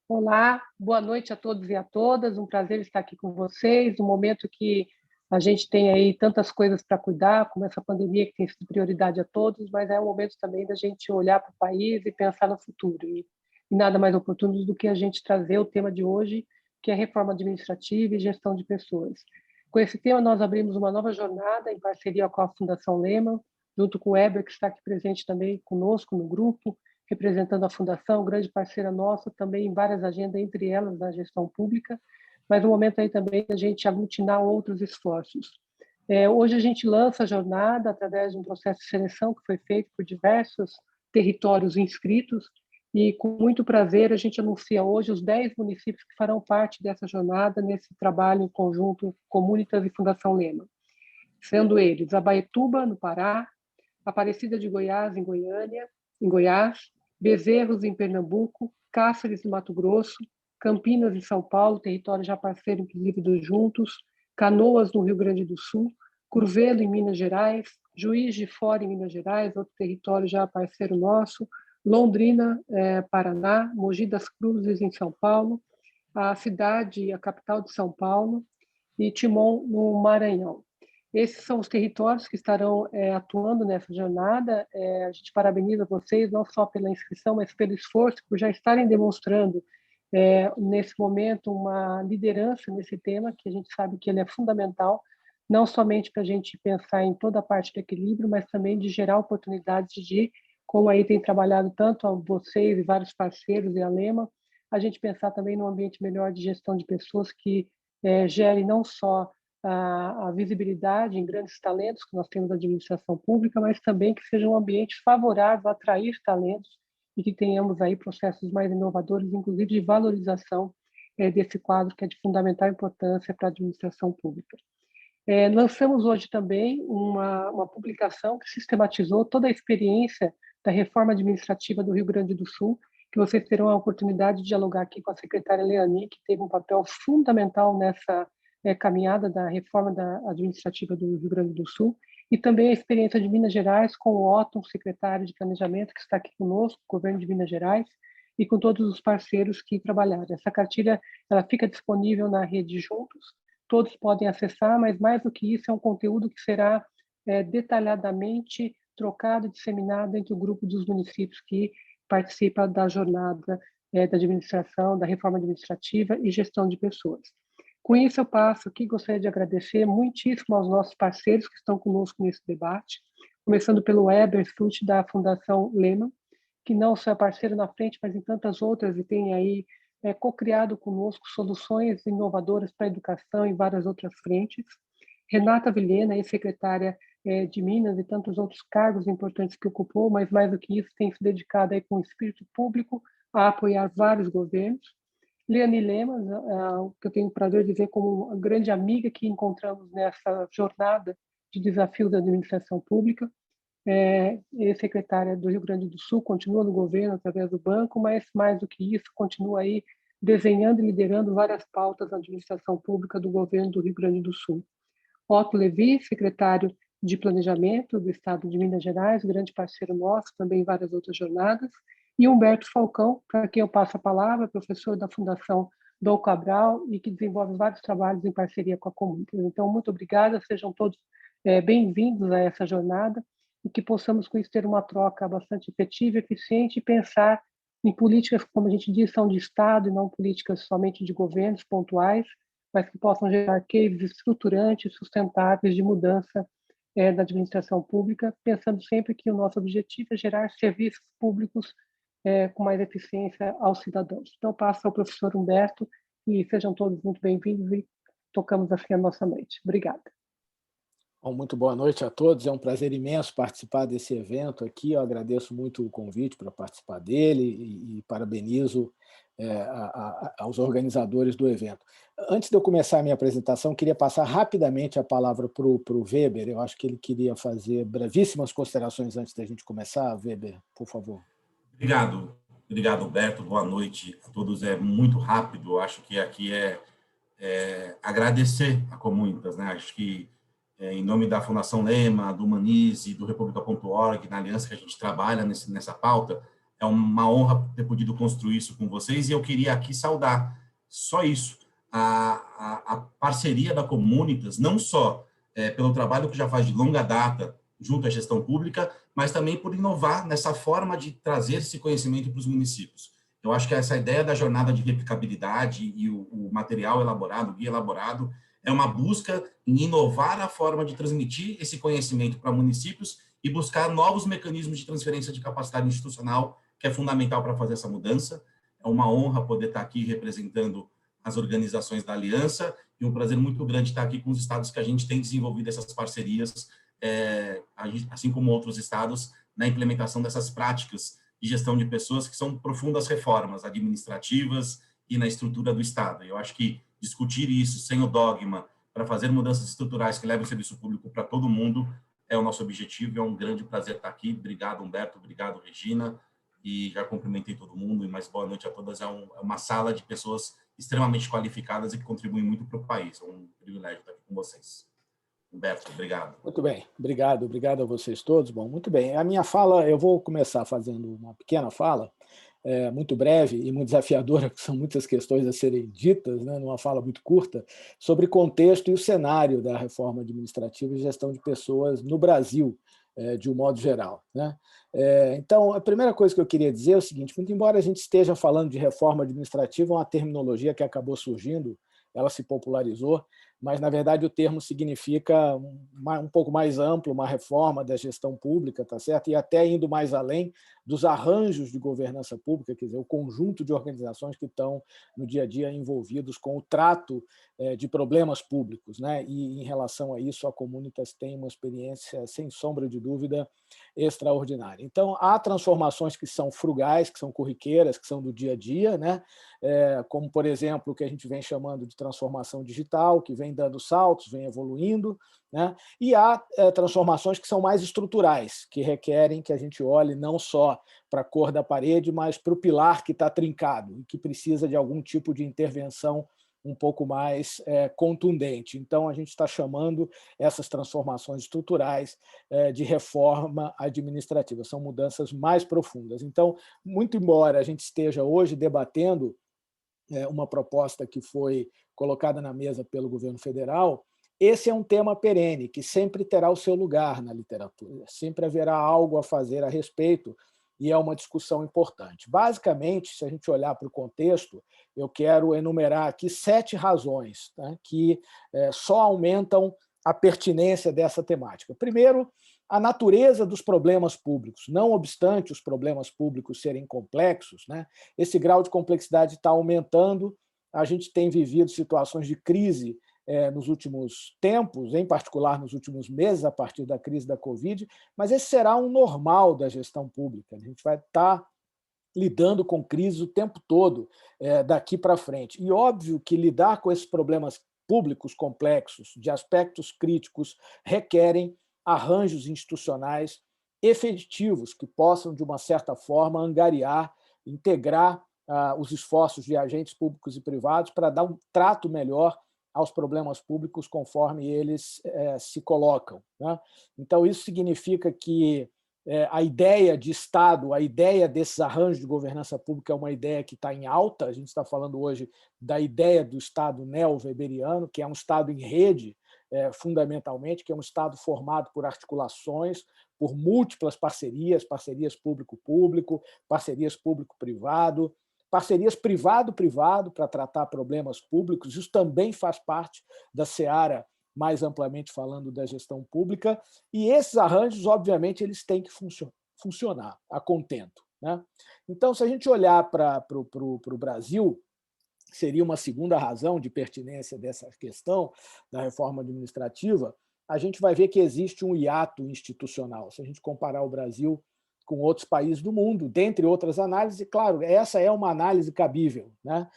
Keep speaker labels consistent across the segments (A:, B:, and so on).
A: Olá, boa noite a todos e a todas. Um prazer estar aqui com vocês. Um momento que a gente tem aí tantas coisas para cuidar, como essa pandemia que tem sido prioridade a todos, mas é um momento também da gente olhar para o país e pensar no futuro. E nada mais oportuno do que a gente trazer o tema de hoje, que é reforma administrativa e gestão de pessoas. Com esse tema, nós abrimos uma nova jornada em parceria com a Fundação Lehman, junto com o Weber, que está aqui presente também conosco no grupo, representando a Fundação, grande parceira nossa, também em várias agendas, entre elas da gestão pública, mas no momento aí também a gente aglutinar outros esforços. Hoje a gente lança a jornada através de um processo de seleção que foi feito por diversos territórios inscritos, e com muito prazer a gente anuncia hoje os 10 municípios que farão parte dessa jornada, nesse trabalho em conjunto Comunitas e Fundação Lema, sendo eles Abaetuba, no Pará, Aparecida de Goiás, em Goiás, Bezerros, em Pernambuco, Cáceres, no Mato Grosso, Campinas, em São Paulo, território já parceiro, inclusive, dos Juntos, Canoas, no Rio Grande do Sul, Curvelo, em Minas Gerais, Juiz de Fora, em Minas Gerais, outro território já parceiro nosso, Londrina, Paraná, Mogi das Cruzes, em São Paulo, a cidade, a capital de São Paulo, e Timon, no Maranhão. Esses são os territórios que estarão atuando nessa jornada. A gente parabeniza vocês não só pela inscrição, mas pelo esforço, por já estarem demonstrando nesse momento uma liderança nesse tema, que a gente sabe que ele é fundamental, não somente para a gente pensar em toda a parte do equilíbrio, mas também de gerar oportunidades de, como aí tem trabalhado tanto a vocês e vários parceiros e a Lema, a gente pensar também num ambiente melhor de gestão de pessoas que gere não só a visibilidade em grandes talentos que nós temos na administração pública, mas também que seja um ambiente favorável a atrair talentos e que tenhamos aí processos mais inovadores, inclusive de valorização desse quadro que é de fundamental importância para a administração pública. Lançamos hoje também uma publicação que sistematizou toda a experiência da reforma administrativa do Rio Grande do Sul, que vocês terão a oportunidade de dialogar aqui com a secretária Leani, que teve um papel fundamental nessa caminhada da reforma administrativa do Rio Grande do Sul, e também a experiência de Minas Gerais com o Otton, secretário de Planejamento, que está aqui conosco, o governo de Minas Gerais, e com todos os parceiros que trabalharam. Essa cartilha ela fica disponível na rede Juntos, todos podem acessar, mas mais do que isso é um conteúdo que será detalhadamente trocado e disseminado entre o grupo dos municípios que participa da jornada da administração, da reforma administrativa e gestão de pessoas. Com isso, eu passo aqui, gostaria de agradecer muitíssimo aos nossos parceiros que estão conosco nesse debate, começando pelo Weber Stutz, da Fundação Lehman, que não só é parceiro na frente, mas em tantas outras, e tem aí co-criado conosco soluções inovadoras para a educação em várias outras frentes. Renata Vilhena, ex-secretária de Minas e tantos outros cargos importantes que ocupou, mas mais do que isso, tem se dedicado aí com espírito público a apoiar vários governos. Leani Lemas, que eu tenho o prazer de ver como uma grande amiga que encontramos nessa jornada de desafios da administração pública, ex-secretária do Rio Grande do Sul, continua no governo através do banco, mas mais do que isso, continua aí desenhando e liderando várias pautas da administração pública do governo do Rio Grande do Sul. Otto Levi, secretário de Planejamento do Estado de Minas Gerais, grande parceiro nosso, também em várias outras jornadas, e Humberto Falcão, para quem eu passo a palavra, professor da Fundação Dom Cabral e que desenvolve vários trabalhos em parceria com a Comunitas. Então, muito obrigada, sejam todos bem-vindos a essa jornada e que possamos com isso ter uma troca bastante efetiva, eficiente e pensar em políticas, como a gente diz, são de Estado e não políticas somente de governos pontuais, mas que possam gerar cases estruturantes, sustentáveis de mudança da administração pública, pensando sempre que o nosso objetivo é gerar serviços públicos com mais eficiência aos cidadãos. Então, passo ao professor Humberto e sejam todos muito bem-vindos e tocamos assim a nossa noite. Obrigada.
B: Bom, muito boa noite a todos, é um prazer imenso participar desse evento aqui, eu agradeço muito o convite para participar dele e parabenizo aos organizadores do evento. Antes de eu começar a minha apresentação, queria passar rapidamente a palavra para o Weber, eu acho que ele queria fazer brevíssimas considerações antes da gente começar. Weber, por favor.
C: Obrigado, Humberto, boa noite a todos, é muito rápido, eu acho que aqui agradecer a Comunitas, né? Acho que em nome da Fundação Lema, do Humanize, do República.org, na aliança que a gente trabalha nessa pauta, É uma honra ter podido construir isso com vocês, e eu queria aqui saudar, só isso, a parceria da Comunitas, não só pelo trabalho que já faz de longa data junto à gestão pública, mas também por inovar nessa forma de trazer esse conhecimento para os municípios. Eu acho que essa ideia da jornada de replicabilidade e o material elaborado, o guia elaborado, é uma busca em inovar a forma de transmitir esse conhecimento para municípios e buscar novos mecanismos de transferência de capacidade institucional, que é fundamental para fazer essa mudança. É uma honra poder estar aqui representando as organizações da Aliança e um prazer muito grande estar aqui com os estados que a gente tem desenvolvido essas parcerias, assim como outros estados, na implementação dessas práticas de gestão de pessoas que são profundas reformas administrativas e na estrutura do Estado. Eu acho que discutir isso sem o dogma para fazer mudanças estruturais que levem o serviço público para todo mundo é o nosso objetivo, e é um grande prazer estar aqui. Obrigado, Humberto, obrigado, Regina, e já cumprimentei todo mundo, e mais boa noite a todas. É uma sala de pessoas extremamente qualificadas e que contribuem muito para o país. É um privilégio estar aqui com vocês. Humberto, obrigado.
B: Muito bem, obrigado a vocês todos. Bom, muito bem. A minha fala, eu vou começar fazendo uma pequena fala, muito breve e muito desafiadora, porque são muitas questões a serem ditas, né, numa fala muito curta, sobre contexto e o cenário da reforma administrativa e gestão de pessoas no Brasil, de um modo geral, né? Então, a primeira coisa que eu queria dizer é o seguinte: muito embora a gente esteja falando de reforma administrativa, é uma terminologia que acabou surgindo, ela se popularizou, mas, na verdade, o termo significa um pouco mais amplo, uma reforma da gestão pública, tá certo? E até indo mais além dos arranjos de governança pública, quer dizer, o conjunto de organizações que estão no dia a dia envolvidos com o trato de problemas públicos, né? E, em relação a isso, a Comunitas tem uma experiência, sem sombra de dúvida, extraordinária. Então, há transformações que são frugais, que são corriqueiras, que são do dia a dia, né? Como, por exemplo, o que a gente vem chamando de transformação digital, que vem dando saltos, vem evoluindo, né? E há transformações que são mais estruturais, que requerem que a gente olhe não só para a cor da parede, mas para o pilar que está trincado e que precisa de algum tipo de intervenção um pouco mais contundente. Então, a gente está chamando essas transformações estruturais de reforma administrativa. São mudanças mais profundas. Então, muito embora a gente esteja hoje debatendo uma proposta que foi colocada na mesa pelo governo federal, esse é um tema perene, que sempre terá o seu lugar na literatura. Sempre haverá algo a fazer a respeito, e é uma discussão importante. Basicamente, se a gente olhar para o contexto, eu quero enumerar aqui 7 razões, né, que só aumentam a pertinência dessa temática. Primeiro, a natureza dos problemas públicos. Não obstante os problemas públicos serem complexos, né, esse grau de complexidade está aumentando. A gente tem vivido situações de crise nos últimos tempos, em particular nos últimos meses, a partir da crise da Covid, mas esse será um normal da gestão pública. A gente vai estar lidando com crises o tempo todo daqui para frente. E óbvio que lidar com esses problemas públicos complexos, de aspectos críticos, requerem arranjos institucionais efetivos que possam, de uma certa forma, angariar, integrar os esforços de agentes públicos e privados para dar um trato melhor aos problemas públicos conforme eles se colocam, né? Então, isso significa que a ideia de Estado, a ideia desses arranjos de governança pública é uma ideia que está em alta. A gente está falando hoje da ideia do Estado neo-weberiano, que é um Estado em rede, fundamentalmente, que é um Estado formado por articulações, por múltiplas parcerias, parcerias público-público, parcerias público-privado, parcerias privado-privado para tratar problemas públicos. Isso também faz parte da seara, mais amplamente falando, da gestão pública, e esses arranjos, obviamente, eles têm que funcionar a contento, né? Então, se a gente olhar para o Brasil, seria uma segunda razão de pertinência dessa questão da reforma administrativa, a gente vai ver que existe um hiato institucional. Se a gente comparar o Brasil com outros países do mundo, dentre outras análises, e, claro, essa é uma análise cabível, né?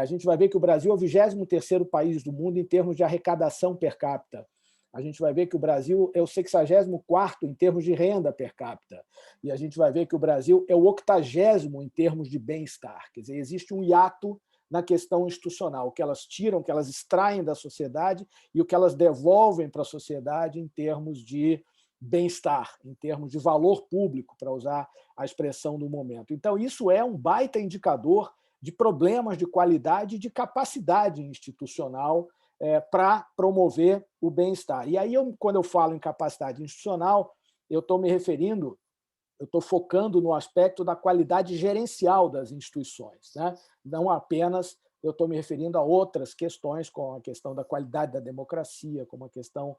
B: A gente vai ver que o Brasil é o 23º país do mundo em termos de arrecadação per capita. A gente vai ver que o Brasil é o 64º em termos de renda per capita. E a gente vai ver que o Brasil é o 80º em termos de bem-estar. Quer dizer, existe um hiato na questão institucional, o que elas tiram, o que elas extraem da sociedade e o que elas devolvem para a sociedade em termos de bem-estar, em termos de valor público, para usar a expressão do momento. Então, isso é um baita indicador de problemas de qualidade e de capacidade institucional para promover o bem-estar. E aí, quando eu falo em capacidade institucional, eu estou me referindo, eu estou focando no aspecto da qualidade gerencial das instituições, né? Não apenas eu estou me referindo a outras questões, como a questão da qualidade da democracia, como a questão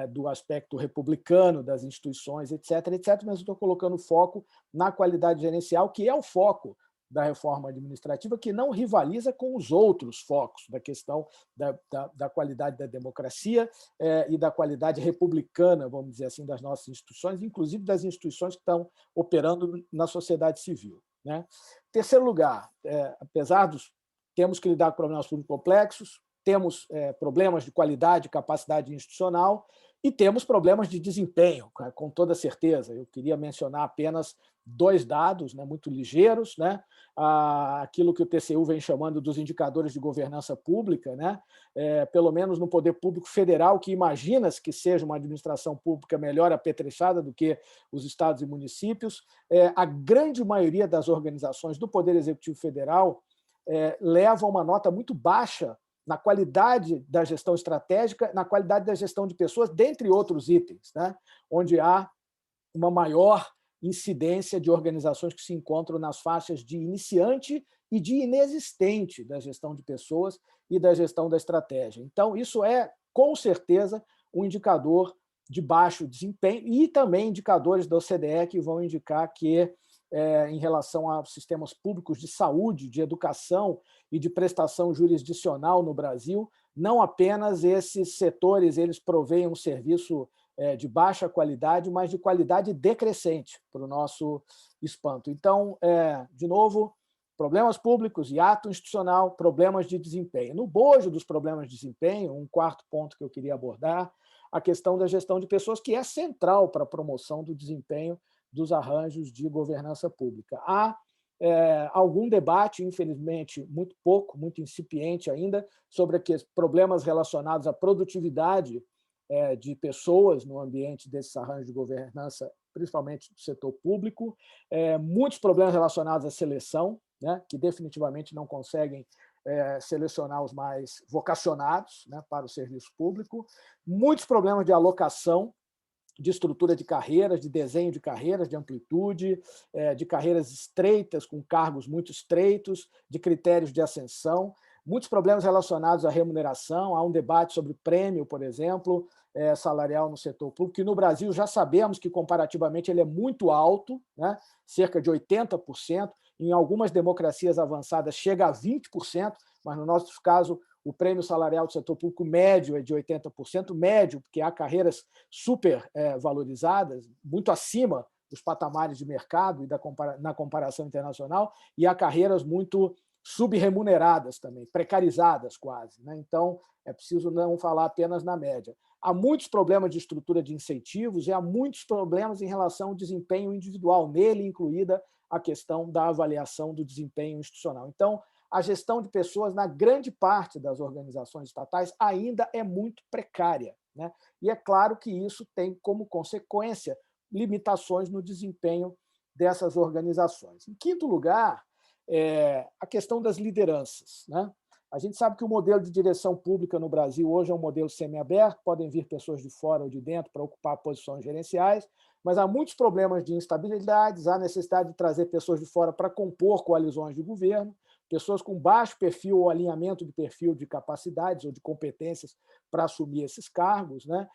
B: do aspecto republicano das instituições, etc., etc., mas eu estou colocando foco na qualidade gerencial, que é o foco da reforma administrativa, que não rivaliza com os outros focos da questão da qualidade da democracia e da qualidade republicana, vamos dizer assim, das nossas instituições, inclusive das instituições que estão operando na sociedade civil, né? Terceiro lugar, apesar dos... Temos que lidar com problemas públicos complexos, temos problemas de qualidade e capacidade institucional e temos problemas de desempenho, com toda certeza. Eu queria mencionar apenas 2 dados, né, muito ligeiros, né? Aquilo que o TCU vem chamando dos indicadores de governança pública, né? Pelo menos no poder público federal, que imagina-se que seja uma administração pública melhor apetrechada do que os estados e municípios, a grande maioria das organizações do Poder Executivo Federal leva uma nota muito baixa na qualidade da gestão estratégica, na qualidade da gestão de pessoas, dentre outros itens, né? Onde há uma maior incidência de organizações que se encontram nas faixas de iniciante e de inexistente da gestão de pessoas e da gestão da estratégia. Então, isso é, com certeza, um indicador de baixo desempenho e também indicadores da OCDE que vão indicar que, em relação a sistemas públicos de saúde, de educação e de prestação jurisdicional no Brasil, não apenas esses setores eles provêm um serviço de baixa qualidade, mas de qualidade decrescente, para o nosso espanto. Então, de novo, problemas públicos, hiato institucional, problemas de desempenho. No bojo dos problemas de desempenho, um quarto ponto que eu queria abordar, a questão da gestão de pessoas, que é central para a promoção do desempenho dos arranjos de governança pública. Há algum debate, infelizmente, muito pouco, muito incipiente ainda, sobre problemas relacionados à produtividade de pessoas no ambiente desses arranjos de governança, principalmente do setor público, muitos problemas relacionados à seleção, né, que definitivamente não conseguem selecionar os mais vocacionados, né, para o serviço público, muitos problemas de alocação, de estrutura de carreiras, de desenho de carreiras, de amplitude, de carreiras estreitas, com cargos muito estreitos, de critérios de ascensão, muitos problemas relacionados à remuneração. Há um debate sobre prêmio, por exemplo, salarial no setor público, que no Brasil já sabemos que, comparativamente, ele é muito alto, né? Cerca de 80%, em algumas democracias avançadas chega a 20%, mas, no nosso caso, o prêmio salarial do setor público médio é de 80%, médio, porque há carreiras super valorizadas, muito acima dos patamares de mercado e na comparação internacional, e há carreiras muito subremuneradas também, precarizadas quase, né? Então, é preciso não falar apenas na média. Há muitos problemas de estrutura de incentivos e há muitos problemas em relação ao desempenho individual, nele incluída a questão da avaliação do desempenho institucional. Então, a gestão de pessoas, na grande parte das organizações estatais, ainda é muito precária, né? E é claro que isso tem como consequência limitações no desempenho dessas organizações. Em quinto lugar, a questão das lideranças, né? A gente sabe que o modelo de direção pública no Brasil hoje é um modelo semiaberto, podem vir pessoas de fora ou de dentro para ocupar posições gerenciais, mas há muitos problemas de instabilidades, há necessidade de trazer pessoas de fora para compor coalizões de governo, pessoas com baixo perfil ou alinhamento de perfil de capacidades ou de competências para assumir esses cargos, né?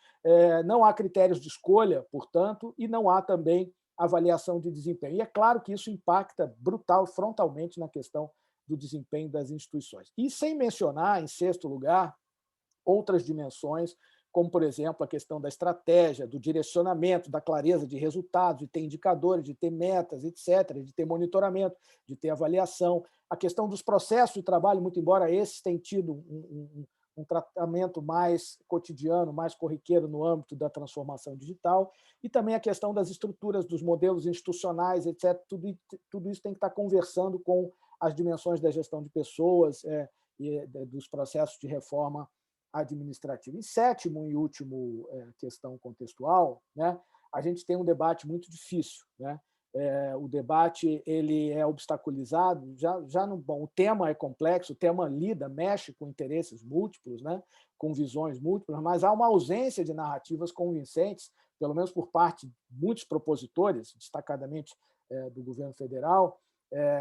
B: Não há critérios de escolha, portanto, e não há também avaliação de desempenho. E é claro que isso impacta frontalmente na questão do desempenho das instituições. E sem mencionar, em sexto lugar, outras dimensões, como, por exemplo, a questão da estratégia, do direcionamento, da clareza de resultados, de ter indicadores, de ter metas, etc., de ter monitoramento, de ter avaliação, a questão dos processos de trabalho, muito embora esses tenham tido um tratamento mais cotidiano, mais corriqueiro no âmbito da transformação digital, e também a questão das estruturas, dos modelos institucionais, etc. Tudo isso tem que estar conversando com as dimensões da gestão de pessoas e dos processos de reforma administrativa. Em sétimo e último questão contextual, né, a gente tem um debate muito difícil, né? O debate ele é obstaculizado, bom, o tema é complexo, o tema mexe com interesses múltiplos, né? Com visões múltiplas, mas há uma ausência de narrativas convincentes, pelo menos por parte de muitos propositores, destacadamente do governo federal.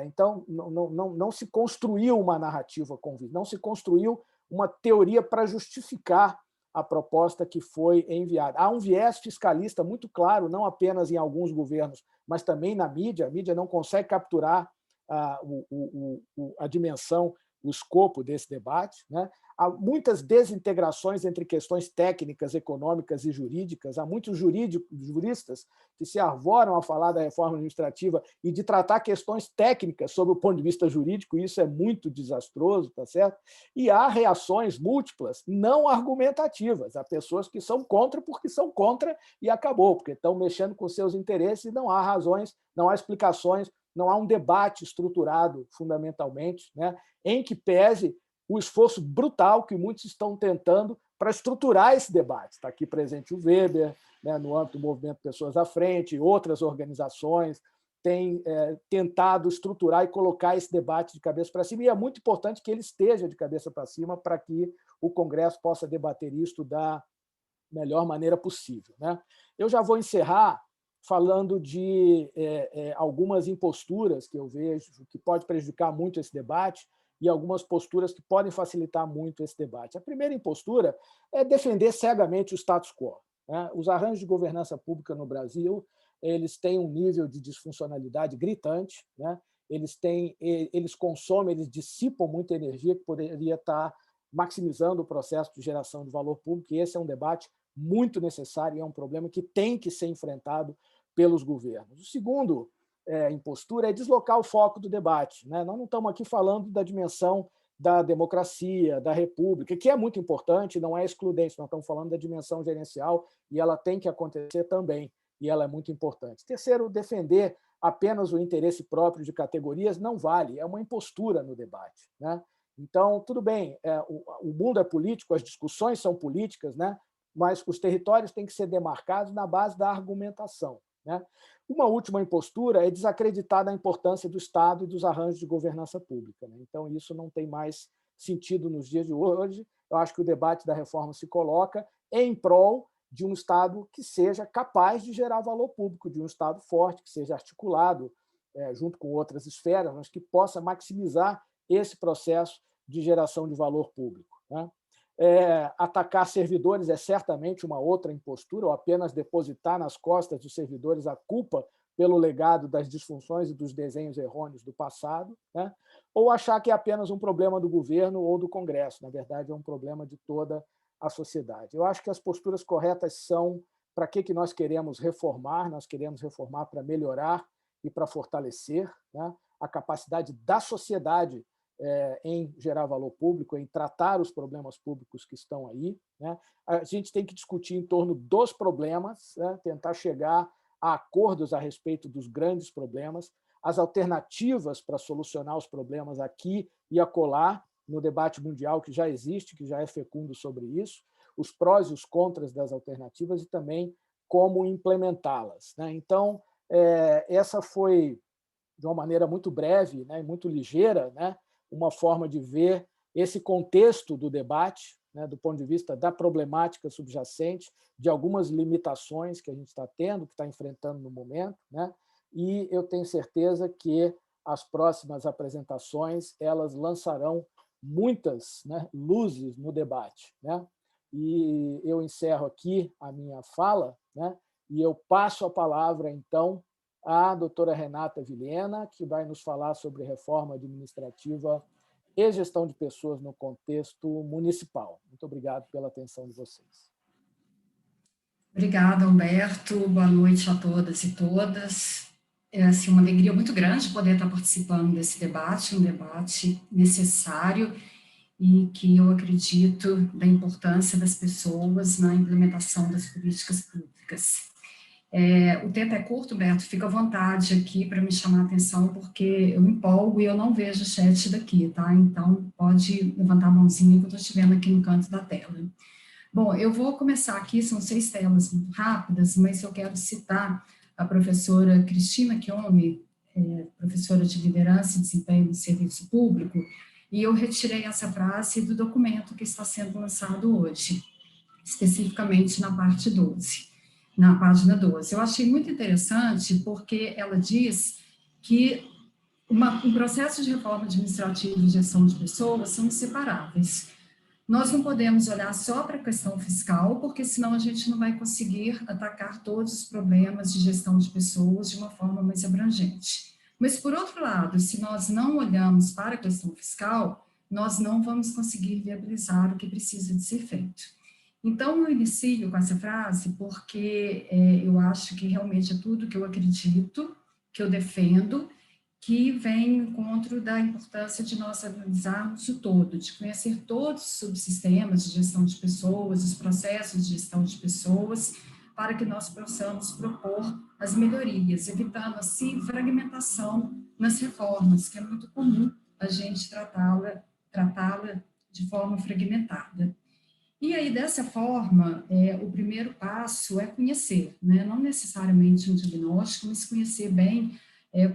B: Então, não se construiu uma narrativa convincente, não se construiu uma teoria para justificar a proposta que foi enviada. Há um viés fiscalista muito claro, não apenas em alguns governos, mas também na mídia. A mídia não consegue capturar a dimensão, o escopo desse debate, né? Há muitas desintegrações entre questões técnicas, econômicas e jurídicas. Há muitos juristas que se arvoram a falar da reforma administrativa e de tratar questões técnicas sob o ponto de vista jurídico, e isso é muito desastroso, tá certo? E há reações múltiplas não argumentativas. Há pessoas que são contra porque são contra e acabou, porque estão mexendo com seus interesses e não há razões, não há explicações, não há um debate estruturado fundamentalmente, né, em que pese o esforço brutal que muitos estão tentando para estruturar esse debate. Está aqui presente o Weber, né, no âmbito do Movimento Pessoas à Frente, outras organizações têm tentado estruturar e colocar esse debate de cabeça para cima, e é muito importante que ele esteja de cabeça para cima para que o Congresso possa debater isso da melhor maneira possível, né? Eu já vou encerrar falando de algumas imposturas que eu vejo que pode prejudicar muito esse debate, e algumas posturas que podem facilitar muito esse debate. A primeira impostura é defender cegamente o status quo, né? Os arranjos de governança pública no Brasil, eles têm um nível de disfuncionalidade gritante, né? Eles consomem, eles dissipam muita energia que poderia estar maximizando o processo de geração de valor público, e esse é um debate muito necessário e é um problema que tem que ser enfrentado pelos governos. O segundo impostura é deslocar o foco do debate, né? Nós não estamos aqui falando da dimensão da democracia, da república, que é muito importante, não é excludente, nós estamos falando da dimensão gerencial e ela tem que acontecer também, e ela é muito importante. Terceiro, defender apenas o interesse próprio de categorias não vale, é uma impostura no debate, né? Então, tudo bem, o mundo é político, as discussões são políticas, né? Mas os territórios têm que ser demarcados na base da argumentação, né? Uma última impostura é desacreditar da importância do Estado e dos arranjos de governança pública, né? Então, isso não tem mais sentido nos dias de hoje. Eu acho que o debate da reforma se coloca em prol de um Estado que seja capaz de gerar valor público, de um Estado forte, que seja articulado junto com outras esferas, mas que possa maximizar esse processo de geração de valor público, né? Atacar servidores é certamente uma outra impostura, ou apenas depositar nas costas dos servidores a culpa pelo legado das disfunções e dos desenhos errôneos do passado, né? Ou achar que é apenas um problema do governo ou do Congresso. Na verdade, é um problema de toda a sociedade. Eu acho que as posturas corretas são para que nós queremos reformar. Nós queremos reformar para melhorar e para fortalecer, né, a capacidade da sociedade em gerar valor público, em tratar os problemas públicos que estão aí, né? A gente tem que discutir em torno dos problemas, né? Tentar chegar a acordos a respeito dos grandes problemas, as alternativas para solucionar os problemas aqui e acolá, no debate mundial que já existe, que já é fecundo sobre isso, os prós e os contras das alternativas e também como implementá-las, né? Então, essa foi, de uma maneira muito breve, né, muito ligeira, né, uma forma de ver esse contexto do debate, né, do ponto de vista da problemática subjacente, de algumas limitações que a gente está tendo, que está enfrentando no momento, né? E eu tenho certeza que as próximas apresentações elas lançarão muitas, né, luzes no debate, né? E eu encerro aqui a minha fala, né, e eu passo a palavra, então, a doutora Renata Vilhena, que vai nos falar sobre reforma administrativa e gestão de pessoas no contexto municipal. Muito obrigado pela atenção de vocês.
D: Obrigada, Humberto. Boa noite a todas e todas. É assim, uma alegria muito grande poder estar participando desse debate, um debate necessário e que eu acredito da importância das pessoas na implementação das políticas públicas. O tempo é curto, Humberto, fica à vontade aqui para me chamar a atenção, porque eu me empolgo e eu não vejo o chat daqui, tá? Então, pode levantar a mãozinha que eu estou te vendo aqui no canto da tela. Bom, eu vou começar aqui, são 6 telas muito rápidas, mas eu quero citar a professora Cristina Chiome, professora de liderança e desempenho no serviço público, e eu retirei essa frase do documento que está sendo lançado hoje, especificamente na parte 12, na página 12. Eu achei muito interessante porque ela diz que um processo de reforma administrativa e gestão de pessoas são inseparáveis. Nós não podemos olhar só para a questão fiscal, porque senão a gente não vai conseguir atacar todos os problemas de gestão de pessoas de uma forma mais abrangente. Mas, por outro lado, se nós não olhamos para a questão fiscal, nós não vamos conseguir viabilizar o que precisa de ser feito. Então, eu inicio com essa frase porque eu acho que realmente é tudo que eu acredito, que eu defendo, que vem ao encontro da importância de nós analisarmos o todo, de conhecer todos os subsistemas de gestão de pessoas, os processos de gestão de pessoas, para que nós possamos propor as melhorias, evitando, assim, fragmentação nas reformas, que é muito comum a gente tratá-la de forma fragmentada. E aí, dessa forma, o primeiro passo é conhecer, né? Não necessariamente um diagnóstico, mas conhecer bem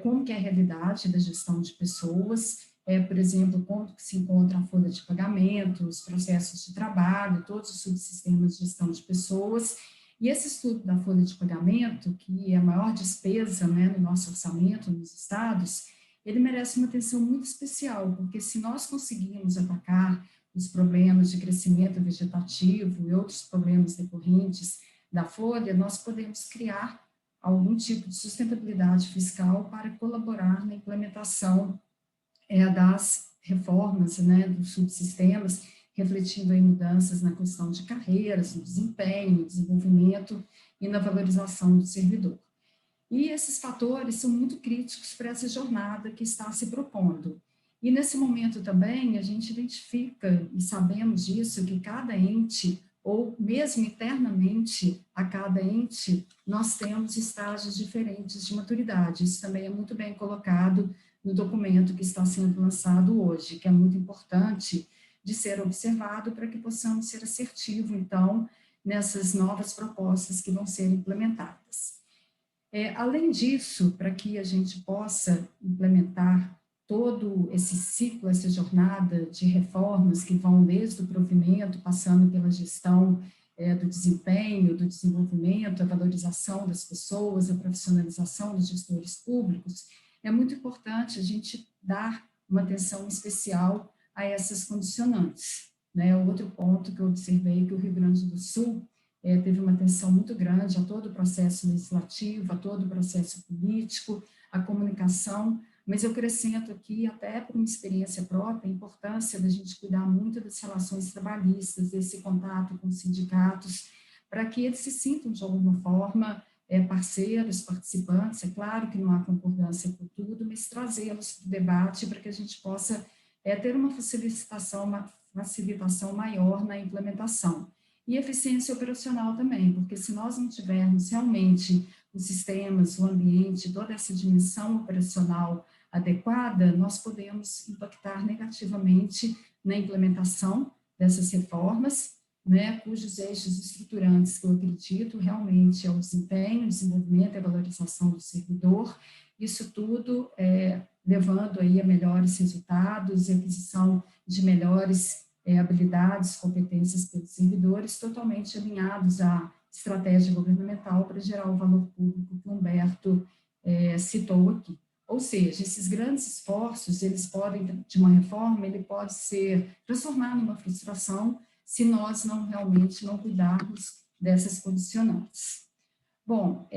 D: como que é a realidade da gestão de pessoas, por exemplo, como que se encontra a folha de pagamento, os processos de trabalho, todos os subsistemas de gestão de pessoas. E esse estudo da folha de pagamento, que é a maior despesa, né, no nosso orçamento, nos estados, ele merece uma atenção muito especial, porque se nós conseguirmos atacar os problemas de crescimento vegetativo e outros problemas decorrentes da folha, nós podemos criar algum tipo de sustentabilidade fiscal para colaborar na implementação das reformas, né, dos subsistemas, refletindo em mudanças na questão de carreiras, no desempenho, no desenvolvimento e na valorização do servidor. E esses fatores são muito críticos para essa jornada que está se propondo. E nesse momento também a gente identifica, e sabemos disso, que cada ente, ou mesmo internamente a cada ente, nós temos estágios diferentes de maturidade. Isso também é muito bem colocado no documento que está sendo lançado hoje, que é muito importante de ser observado para que possamos ser assertivos, então, nessas novas propostas que vão ser implementadas. Além disso, para que a gente possa implementar todo esse ciclo, essa jornada de reformas que vão desde o provimento, passando pela gestão do desempenho, do desenvolvimento, a valorização das pessoas, a profissionalização dos gestores públicos, é muito importante a gente dar uma atenção especial a essas condicionantes, né? Outro ponto que eu observei que o Rio Grande do Sul teve uma atenção muito grande a todo o processo legislativo, a todo o processo político, a comunicação, mas eu acrescento aqui, até por uma experiência própria, a importância da gente cuidar muito das relações trabalhistas, desse contato com os sindicatos, para que eles se sintam, de alguma forma, parceiros, participantes. É claro que não há concordância por tudo, mas trazê-los para o debate para que a gente possa ter uma facilitação maior na implementação. E eficiência operacional também, porque se nós não tivermos realmente os sistemas, o ambiente, toda essa dimensão operacional adequada, nós podemos impactar negativamente na implementação dessas reformas, né, cujos eixos estruturantes que eu acredito realmente é o desempenho, o desenvolvimento e a valorização do servidor, isso tudo levando aí a melhores resultados e aquisição de melhores habilidades, competências pelos servidores, totalmente alinhados à estratégia governamental para gerar o valor público que o Humberto citou aqui. Ou seja, esses grandes esforços, eles podem, de uma reforma, ele pode ser transformado numa frustração se nós realmente não cuidarmos dessas condicionantes. Bom,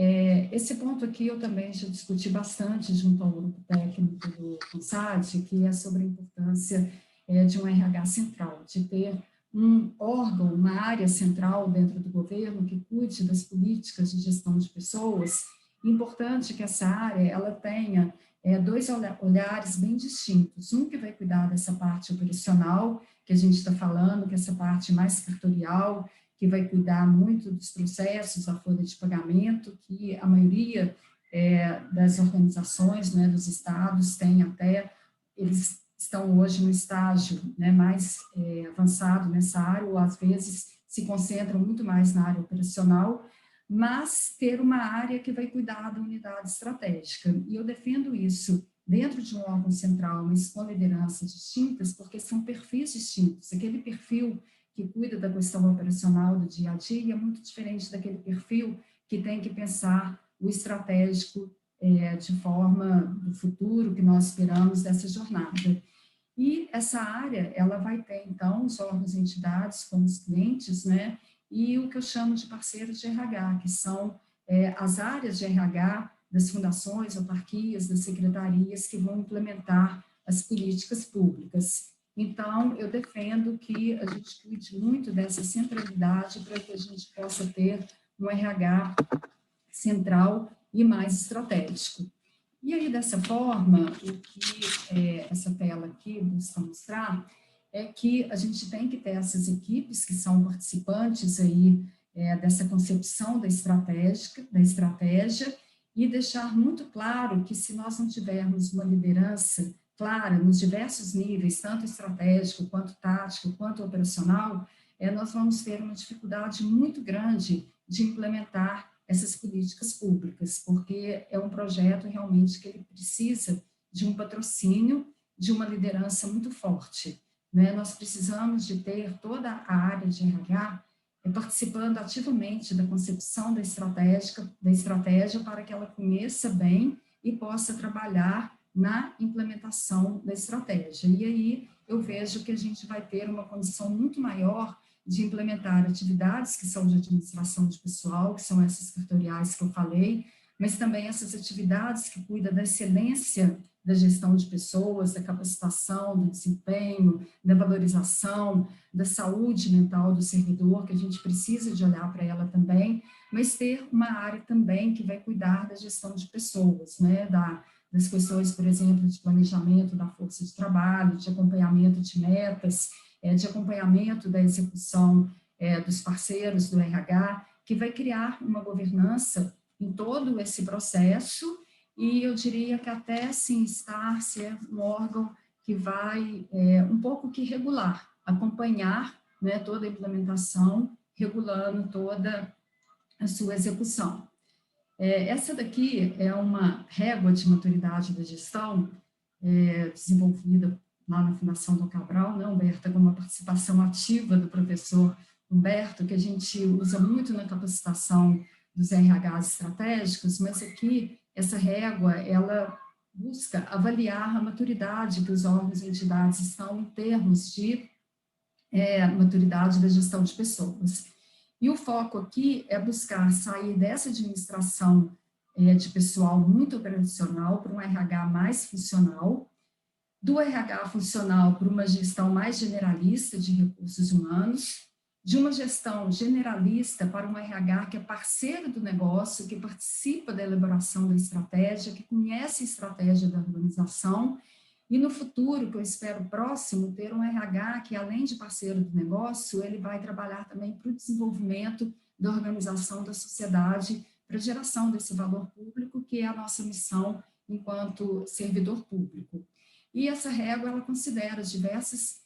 D: esse ponto aqui eu também já discuti bastante junto ao grupo técnico do CONSAD, que é sobre a importância de um RH central, de ter um órgão, uma área central dentro do governo que cuide das políticas de gestão de pessoas. Importante que essa área ela tenha dois olhares bem distintos, um que vai cuidar dessa parte operacional, que a gente está falando, que é essa parte mais cartorial, que vai cuidar muito dos processos, a folha de pagamento, que a maioria das organizações, né, dos estados, tem até, eles estão hoje no estágio mais avançado nessa área, ou às vezes se concentram muito mais na área operacional, mas ter uma área que vai cuidar da unidade estratégica. E eu defendo isso dentro de um órgão central, mas com lideranças distintas, porque são perfis distintos. Aquele perfil que cuida da questão operacional do dia a dia é muito diferente daquele perfil que tem que pensar o estratégico de forma do futuro que nós esperamos dessa jornada. E essa área, ela vai ter, então, os órgãos e entidades como os clientes, né, e o que eu chamo de parceiros de RH, que são as áreas de RH das fundações, autarquias, das secretarias que vão implementar as políticas públicas. Então, eu defendo que a gente cuide muito dessa centralidade para que a gente possa ter um RH central e mais estratégico. E aí, dessa forma, o que essa tela aqui busca mostrar é que a gente tem que ter essas equipes que são participantes aí dessa concepção da estratégia e deixar muito claro que se nós não tivermos uma liderança clara nos diversos níveis, tanto estratégico, quanto tático, quanto operacional, nós vamos ter uma dificuldade muito grande de implementar essas políticas públicas, porque é um projeto realmente que ele precisa de um patrocínio, de uma liderança muito forte, né? Nós precisamos de ter toda a área de RH participando ativamente da concepção da estratégia para que ela conheça bem e possa trabalhar na implementação da estratégia. E aí eu vejo que a gente vai ter uma condição muito maior de implementar atividades que são de administração de pessoal, que são essas cartoriais que eu falei, mas também essas atividades que cuidam da excelência da gestão de pessoas, da capacitação, do desempenho, da valorização, da saúde mental do servidor, que a gente precisa de olhar para ela também, mas ter uma área também que vai cuidar da gestão de pessoas, né, das questões, por exemplo, de planejamento da força de trabalho, de acompanhamento de metas, de acompanhamento da execução dos parceiros do RH, que vai criar uma governança em todo esse processo, e eu diria que até sim ser um órgão que vai um pouco que regular, acompanhar, né, toda a implementação, regulando toda a sua execução. Essa daqui é uma régua de maturidade da gestão desenvolvida lá na Fundação Dom Cabral, né, Humberto, com uma participação ativa do professor Humberto, que a gente usa muito na capacitação dos RHs estratégicos, mas aqui, essa régua, ela busca avaliar a maturidade que os órgãos e entidades estão em termos de maturidade da gestão de pessoas. E o foco aqui é buscar sair dessa administração de pessoal muito operacional para um RH mais funcional, do RH funcional para uma gestão mais generalista de recursos humanos, de uma gestão generalista para um RH que é parceiro do negócio, que participa da elaboração da estratégia, que conhece a estratégia da organização, e no futuro, que eu espero próximo, ter um RH que, além de parceiro do negócio, ele vai trabalhar também para o desenvolvimento da organização da sociedade, para a geração desse valor público, que é a nossa missão enquanto servidor público. E essa régua, ela considera diversas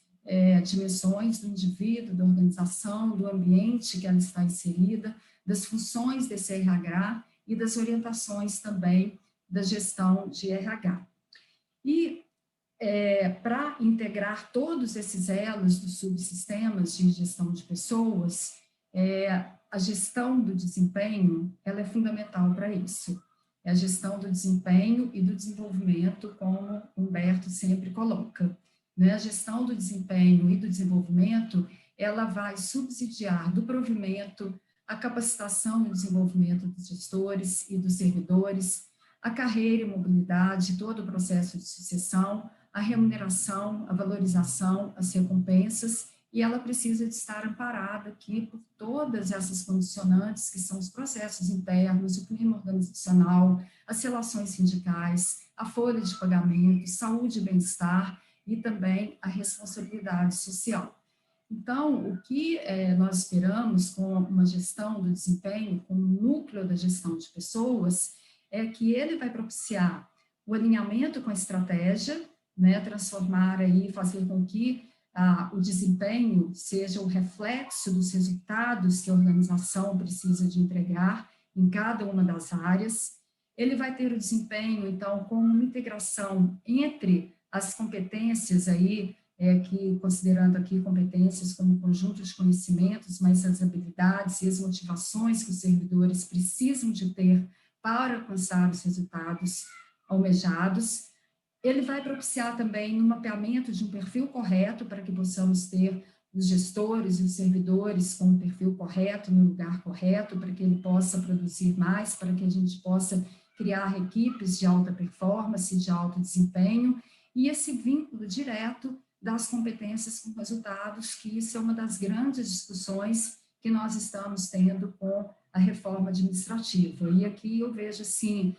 D: dimensões do indivíduo, da organização, do ambiente que ela está inserida, das funções desse RH e das orientações também da gestão de RH. E para integrar todos esses elos dos subsistemas de gestão de pessoas, a gestão do desempenho, ela é fundamental para isso. É a gestão do desempenho e do desenvolvimento, como Humberto sempre coloca. Né? A gestão do desempenho e do desenvolvimento, ela vai subsidiar do provimento, a capacitação e desenvolvimento dos gestores e dos servidores, a carreira e mobilidade, todo o processo de sucessão, a remuneração, a valorização, as recompensas, e ela precisa de estar amparada aqui por todas essas condicionantes, que são os processos internos, o clima organizacional, as relações sindicais, a folha de pagamento, saúde e bem-estar, e também a responsabilidade social. Então, o que nós esperamos com uma gestão do desempenho, com o núcleo da gestão de pessoas, é que ele vai propiciar o alinhamento com a estratégia, né, transformar aí, fazer com que o desempenho seja o reflexo dos resultados que a organização precisa de entregar em cada uma das áreas. Ele vai ter o desempenho, então, como uma integração entre as competências aí, que considerando aqui competências como conjunto de conhecimentos, mas as habilidades e as motivações que os servidores precisam de ter para alcançar os resultados almejados. Ele vai propiciar também um mapeamento de um perfil correto para que possamos ter os gestores e os servidores com o perfil correto, no lugar correto, para que ele possa produzir mais, para que a gente possa criar equipes de alta performance, de alto desempenho, e esse vínculo direto das competências com resultados, que isso é uma das grandes discussões que nós estamos tendo com a reforma administrativa. E aqui eu vejo, assim,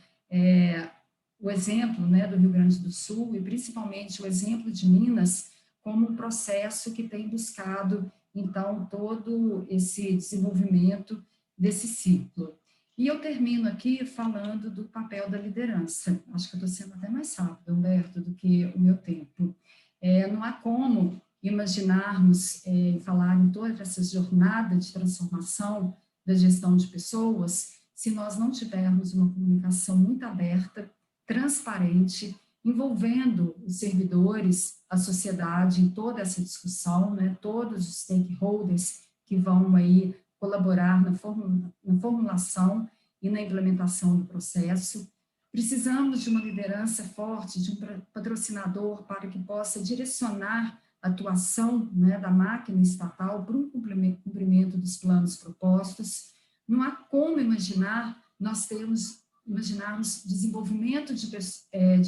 D: o exemplo, né, do Rio Grande do Sul, e principalmente o exemplo de Minas, como um processo que tem buscado, então, todo esse desenvolvimento desse ciclo. E eu termino aqui falando do papel da liderança. Acho que eu estou sendo até mais rápida, Humberto, do que o meu tempo. Não há como imaginarmos falar em toda essa jornada de transformação da gestão de pessoas se nós não tivermos uma comunicação muito aberta, transparente, envolvendo os servidores, a sociedade em toda essa discussão, né, todos os stakeholders que vão aí colaborar na formulação e na implementação do processo. Precisamos de uma liderança forte, de um patrocinador para que possa direcionar a atuação, né, da máquina estatal para um cumprimento dos planos propostos. Não há como imaginarmos desenvolvimento de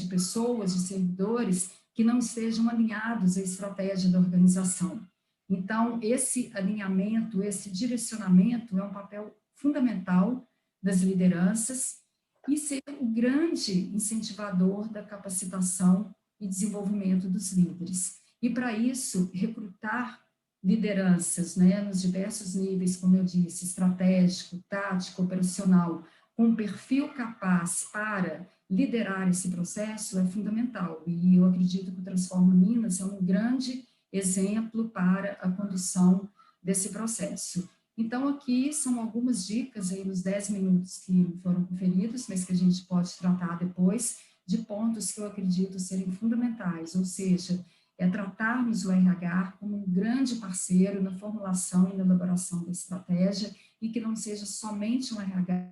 D: pessoas, de servidores, que não estejam alinhados à estratégia da organização. Então, esse alinhamento, esse direcionamento é um papel fundamental das lideranças e ser o grande incentivador da capacitação e desenvolvimento dos líderes. E, para isso, recrutar lideranças, né, nos diversos níveis, como eu disse, estratégico, tático, operacional, com um perfil capaz para liderar esse processo é fundamental. E eu acredito que o Transforma Minas é um grande exemplo para a condução desse processo. Então, aqui são algumas dicas aí nos 10 minutos que foram conferidos, mas que a gente pode tratar depois, de pontos que eu acredito serem fundamentais, ou seja, tratarmos o RH como um grande parceiro na formulação e na elaboração da estratégia, e que não seja somente um RH,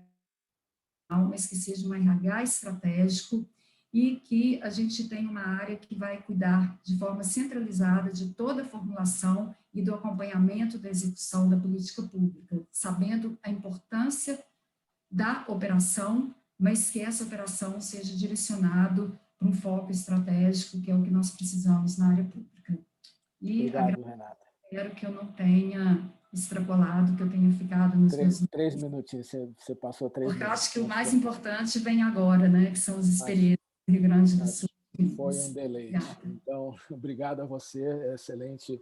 D: mas que seja um RH estratégico, e que a gente tenha uma área que vai cuidar de forma centralizada de toda a formulação e do acompanhamento da execução da política pública, sabendo a importância da operação, mas que essa operação seja direcionada para um foco estratégico, que é o que nós precisamos na área pública. E
B: obrigado, Renata.
D: Espero que eu não tenha extrapolado, que eu tenha ficado nos meus...
B: 3 minutinhos, você passou 3 minutos.
D: Porque eu acho que o mais importante vem agora, né, que são as experiências do Rio Grande do Sul.
B: Foi um deleite. Então, obrigado a você, excelente,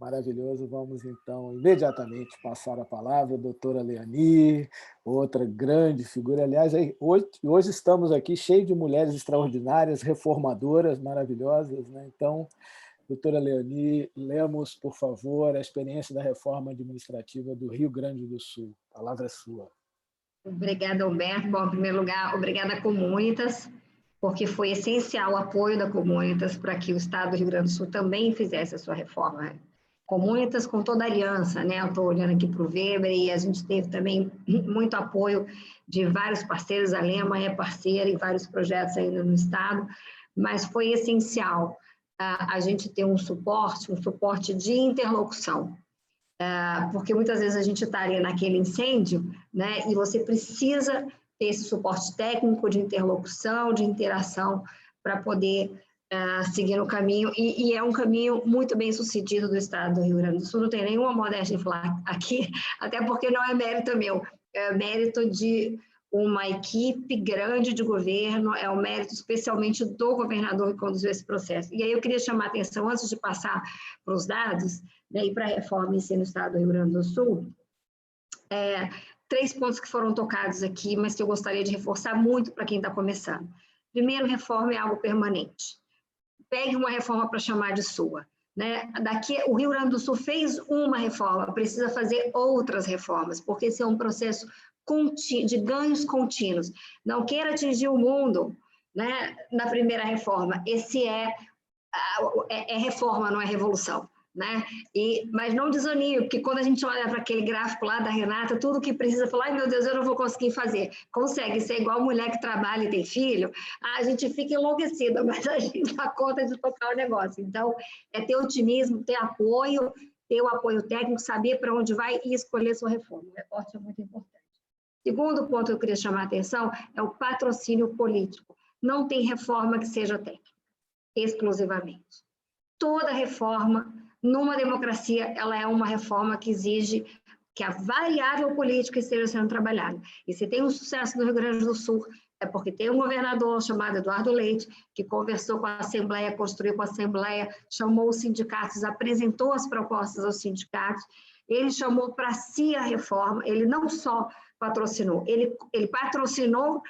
B: maravilhoso. Vamos, então, imediatamente passar a palavra à doutora Leani, outra grande figura. Aliás, hoje estamos aqui cheios de mulheres extraordinárias, reformadoras, maravilhosas, né? Então, doutora Leani, lemos, por favor, a experiência da reforma administrativa do Rio Grande do Sul. A palavra é sua.
E: Obrigada, Humberto. Bom, em primeiro lugar, obrigada à Comunitas, porque foi essencial o apoio da Comunitas para que o Estado do Rio Grande do Sul também fizesse a sua reforma. Comunitas com toda a aliança, né? Eu estou olhando aqui para o Weber e a gente teve também muito apoio de vários parceiros, a Lema é parceira em vários projetos ainda no Estado, mas foi essencial a gente ter um suporte de interlocução, porque muitas vezes a gente está ali naquele incêndio, né? E você precisa ter esse suporte técnico de interlocução, de interação, para poder seguir no caminho, e é um caminho muito bem sucedido do Estado do Rio Grande do Sul, não tem nenhuma modéstia em falar aqui, até porque não é mérito meu, é mérito de uma equipe grande de governo, é um mérito especialmente do governador que conduziu esse processo. E aí eu queria chamar a atenção, antes de passar para os dados, né, e para a reforma em si no Estado do Rio Grande do Sul, 3 pontos que foram tocados aqui, mas que eu gostaria de reforçar muito para quem está começando. Primeiro, reforma é algo permanente. Pegue uma reforma para chamar de sua. né? O Rio Grande do Sul fez uma reforma, precisa fazer outras reformas, porque esse é um processo de ganhos contínuos. Não queira atingir o mundo, né, na primeira reforma. Esse é reforma, não é revolução, né? Mas não desanime, porque quando a gente olha para aquele gráfico lá da Renata, tudo que precisa falar, ai meu Deus, eu não vou conseguir fazer. Consegue ser igual mulher que trabalha e tem filho, a gente fica enlouquecida, mas a gente dá conta de tocar o negócio. Então, é ter otimismo, ter o apoio técnico, saber para onde vai e escolher sua reforma. O recorte é muito importante. Segundo ponto que eu queria chamar a atenção é o patrocínio político. Não tem reforma que seja técnica, exclusivamente. Toda reforma, numa democracia, ela é uma reforma que exige que a variável política esteja sendo trabalhada. E se tem um sucesso no Rio Grande do Sul, é porque tem um governador chamado Eduardo Leite, que conversou com a Assembleia, construiu com a Assembleia, chamou os sindicatos, apresentou as propostas aos sindicatos, ele chamou para si a reforma, ele não só patrocinou, ele patrocinou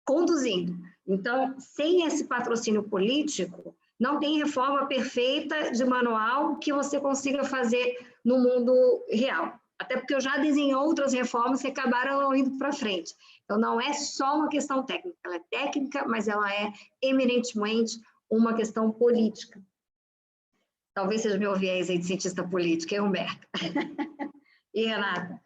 E: conduzindo. Então, sem esse patrocínio político, não tem reforma perfeita de manual que você consiga fazer no mundo real. Até porque eu já desenhei outras reformas que acabaram não indo para frente. Então, não é só uma questão técnica. Ela é técnica, mas ela é eminentemente uma questão política. Talvez seja meu viés aí de cientista político, hein, Humberto? E Renata?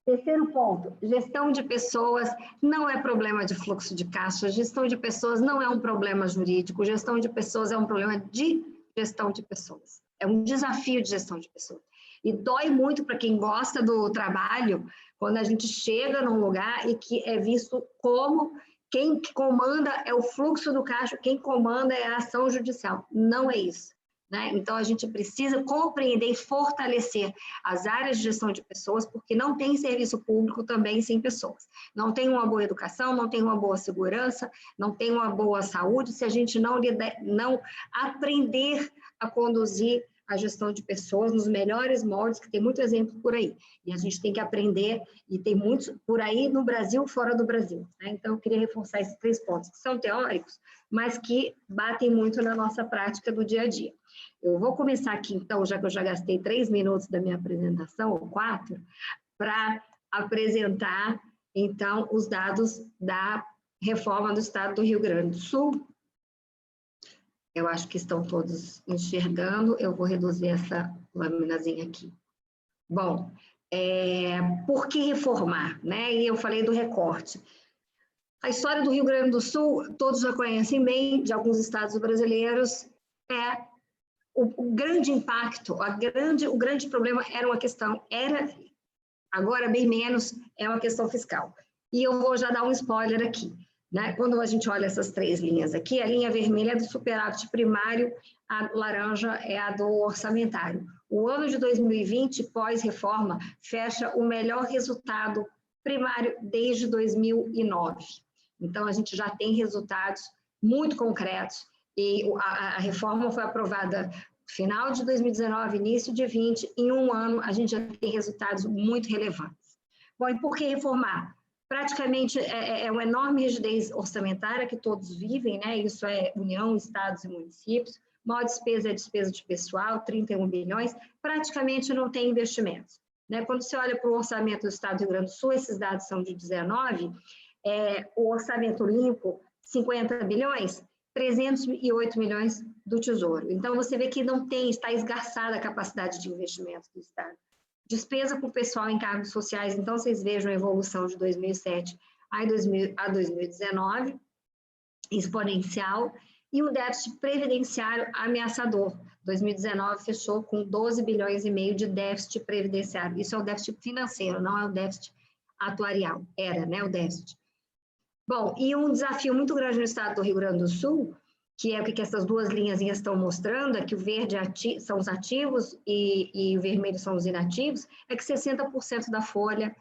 E: Terceiro ponto, gestão de pessoas não é problema de fluxo de caixa, gestão de pessoas não é um problema jurídico, gestão de pessoas é um problema de gestão de pessoas. É um desafio de gestão de pessoas. E dói muito para quem gosta do trabalho, quando a gente chega num lugar e que é visto como quem comanda é o fluxo do caixa, quem comanda é a ação judicial. Não é isso, né? Então, a gente precisa compreender e fortalecer as áreas de gestão de pessoas, porque não tem serviço público também sem pessoas. Não tem uma boa educação, não tem uma boa segurança, não tem uma boa saúde, se a gente não aprender a conduzir a gestão de pessoas nos melhores moldes, que tem muito exemplo por aí. E a gente tem que aprender, e tem muitos por aí no Brasil, fora do Brasil, né? Então, eu queria reforçar esses 3 pontos, que são teóricos, mas que batem muito na nossa prática do dia a dia. Eu vou começar aqui, então, já que eu já gastei 3 minutos da minha apresentação, ou 4, para apresentar, então, os dados da reforma do Estado do Rio Grande do Sul. Eu acho que estão todos enxergando, eu vou reduzir essa laminazinha aqui. Bom, por que reformar, né? E eu falei do recorte. A história do Rio Grande do Sul, todos já conhecem bem, de alguns estados brasileiros, o grande impacto, o grande problema agora bem menos, é uma questão fiscal. E eu vou já dar um spoiler aqui, né? Quando a gente olha essas 3 linhas aqui, a linha vermelha é do superávit primário, a laranja é a do orçamentário. O ano de 2020, pós-reforma, fecha o melhor resultado primário desde 2009. Então, a gente já tem resultados muito concretos, e a reforma foi aprovada final de 2019, início de 2020, em um ano a gente já tem resultados muito relevantes. Bom, e por que reformar? Praticamente é uma enorme rigidez orçamentária que todos vivem, né? Isso é União, estados e municípios. Maior despesa é a despesa de pessoal, 31 bilhões, praticamente não tem investimentos, né? Quando você olha para o orçamento do Estado do Rio Grande do Sul, esses dados são de 19, o orçamento limpo, 50 bilhões, 308 milhões do Tesouro. Então, você vê que não tem, está esgarçada a capacidade de investimento do Estado. Despesa com o pessoal em cargos sociais, então, vocês vejam a evolução de 2007 a 2019, exponencial, e um déficit previdenciário ameaçador. 2019 fechou com 12 bilhões e meio de déficit previdenciário. Isso é o déficit financeiro, não é o déficit atuarial. Era, né, o déficit. Bom, e um desafio muito grande no estado do Rio Grande do Sul, que é o que essas 2 linhas estão mostrando, é que o verde são os ativos e o vermelho são os inativos, é que 60% da folha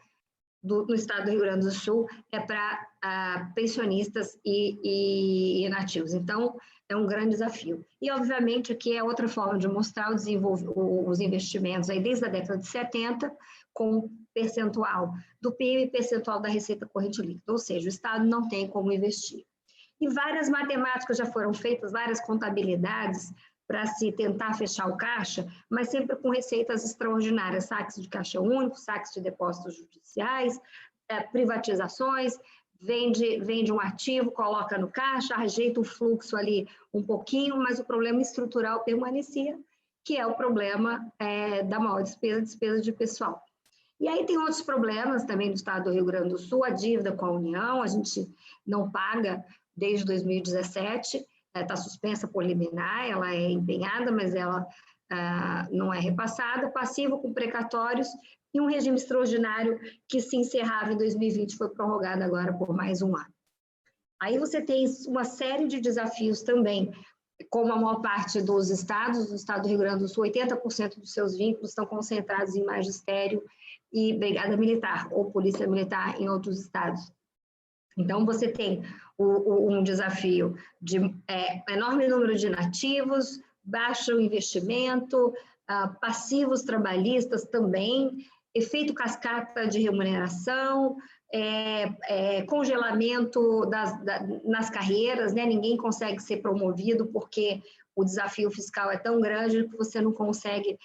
E: no estado do Rio Grande do Sul é para pensionistas e inativos. Então, é um grande desafio. E, obviamente, aqui é outra forma de mostrar os investimentos aí desde a década de 70, com percentual do PIB e percentual da receita corrente líquida, ou seja, o Estado não tem como investir. E várias matemáticas já foram feitas, várias contabilidades para se tentar fechar o caixa, mas sempre com receitas extraordinárias, saques de caixa único, saques de depósitos judiciais, privatizações, vende um ativo, coloca no caixa, ajeita o fluxo ali um pouquinho, mas o problema estrutural permanecia, que é o problema da maior despesa de pessoal. E aí tem outros problemas também no estado do Rio Grande do Sul, a dívida com a União, a gente não paga desde 2017, está suspensa por liminar, ela é empenhada, mas ela não é repassada, passivo com precatórios e um regime extraordinário que se encerrava em 2020, foi prorrogado agora por mais um ano. Aí você tem uma série de desafios também, como a maior parte dos estados, do estado do Rio Grande do Sul, 80% dos seus vínculos estão concentrados em magistério e brigada militar, ou polícia militar em outros estados. Então, você tem um desafio de enorme número de inativos, baixo investimento, passivos trabalhistas também, efeito cascata de remuneração, congelamento nas carreiras, né? Ninguém consegue ser promovido porque o desafio fiscal é tão grande que você não consegue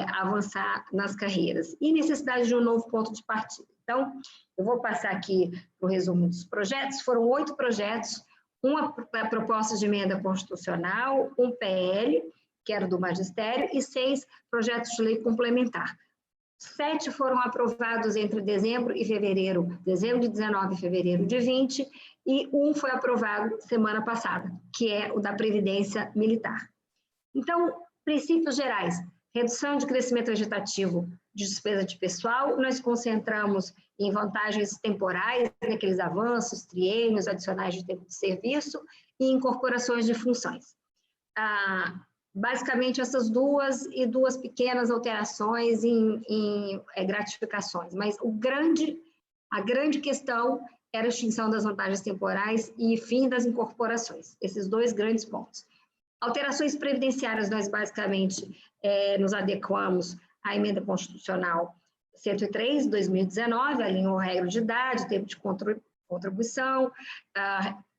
E: avançar nas carreiras. E necessidade de um novo ponto de partida. Então, eu vou passar aqui para o resumo dos projetos. Foram 8 projetos, uma proposta de emenda constitucional, um PL, que era do magistério, e 6 projetos de lei complementar. 7 foram aprovados entre dezembro de 19 e fevereiro de 20, e um foi aprovado semana passada, que é o da Previdência Militar. Então, princípios gerais: redução de crescimento vegetativo de despesa de pessoal, nós concentramos em vantagens temporais, naqueles avanços, triênios, adicionais de tempo de serviço e incorporações de funções. Basicamente, essas duas pequenas alterações em gratificações, mas a grande questão era a extinção das vantagens temporais e fim das incorporações, esses 2 grandes pontos. Alterações previdenciárias, nós basicamente nos adequamos à emenda constitucional 103, 2019, alinhou regra de idade, tempo de contribuição,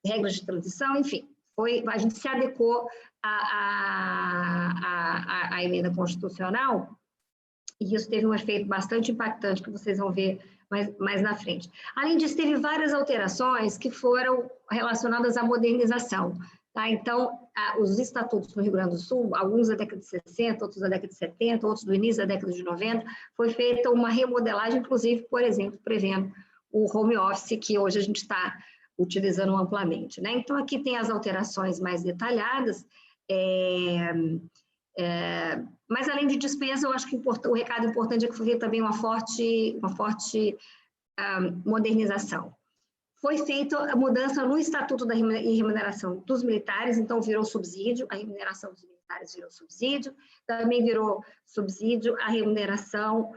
E: regras de transição, enfim, a gente se adequou à emenda constitucional, e isso teve um efeito bastante impactante, que vocês vão ver mais na frente. Além disso, teve várias alterações que foram relacionadas à modernização. Tá? Então, os estatutos no Rio Grande do Sul, alguns da década de 60, outros da década de 70, outros do início da década de 90, foi feita uma remodelagem, inclusive, por exemplo, prevendo o home office, que hoje a gente está utilizando amplamente. Né? Então, aqui tem as alterações mais detalhadas, mas além de despesa, eu acho que o recado importante é que foi também uma forte modernização. Foi feita a mudança no Estatuto da Remuneração dos Militares, então virou subsídio, a remuneração dos militares virou subsídio, também virou subsídio a remuneração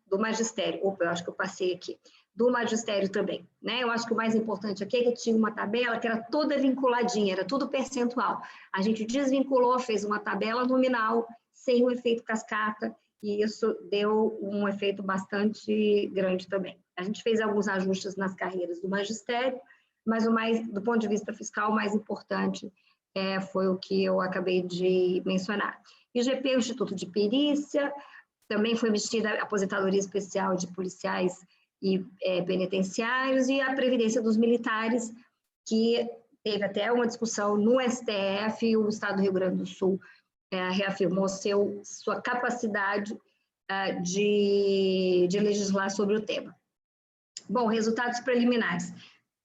E: do magistério. Opa, eu acho que eu passei aqui. Do magistério também, né? Eu acho que o mais importante aqui é que tinha uma tabela que era toda vinculadinha, era tudo percentual. A gente desvinculou, fez uma tabela nominal, sem o efeito cascata, e isso deu um efeito bastante grande também. A gente fez alguns ajustes nas carreiras do magistério, mas do ponto de vista fiscal, o mais importante foi o que eu acabei de mencionar. IGP, o Instituto de Perícia, também foi emitida a aposentadoria especial de policiais e penitenciários, e a Previdência dos Militares, que teve até uma discussão no STF, e o Estado do Rio Grande do Sul reafirmou sua capacidade de legislar sobre o tema. Bom, resultados preliminares.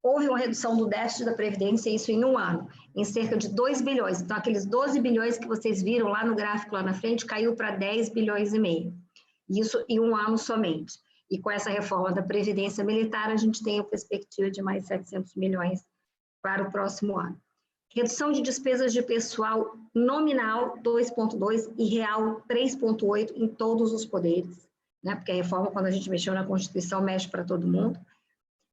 E: Houve uma redução do déficit da Previdência, isso em um ano, em cerca de 2 bilhões. Então, aqueles 12 bilhões que vocês viram lá no gráfico, lá na frente, caiu para 10 bilhões e meio. Isso em um ano somente. E com essa reforma da Previdência Militar, a gente tem a perspectiva de mais 700 milhões para o próximo ano. Redução de despesas de pessoal nominal 2,2 e real 3,8 em todos os poderes, né? Porque a reforma, quando a gente mexeu na Constituição, mexe para todo mundo.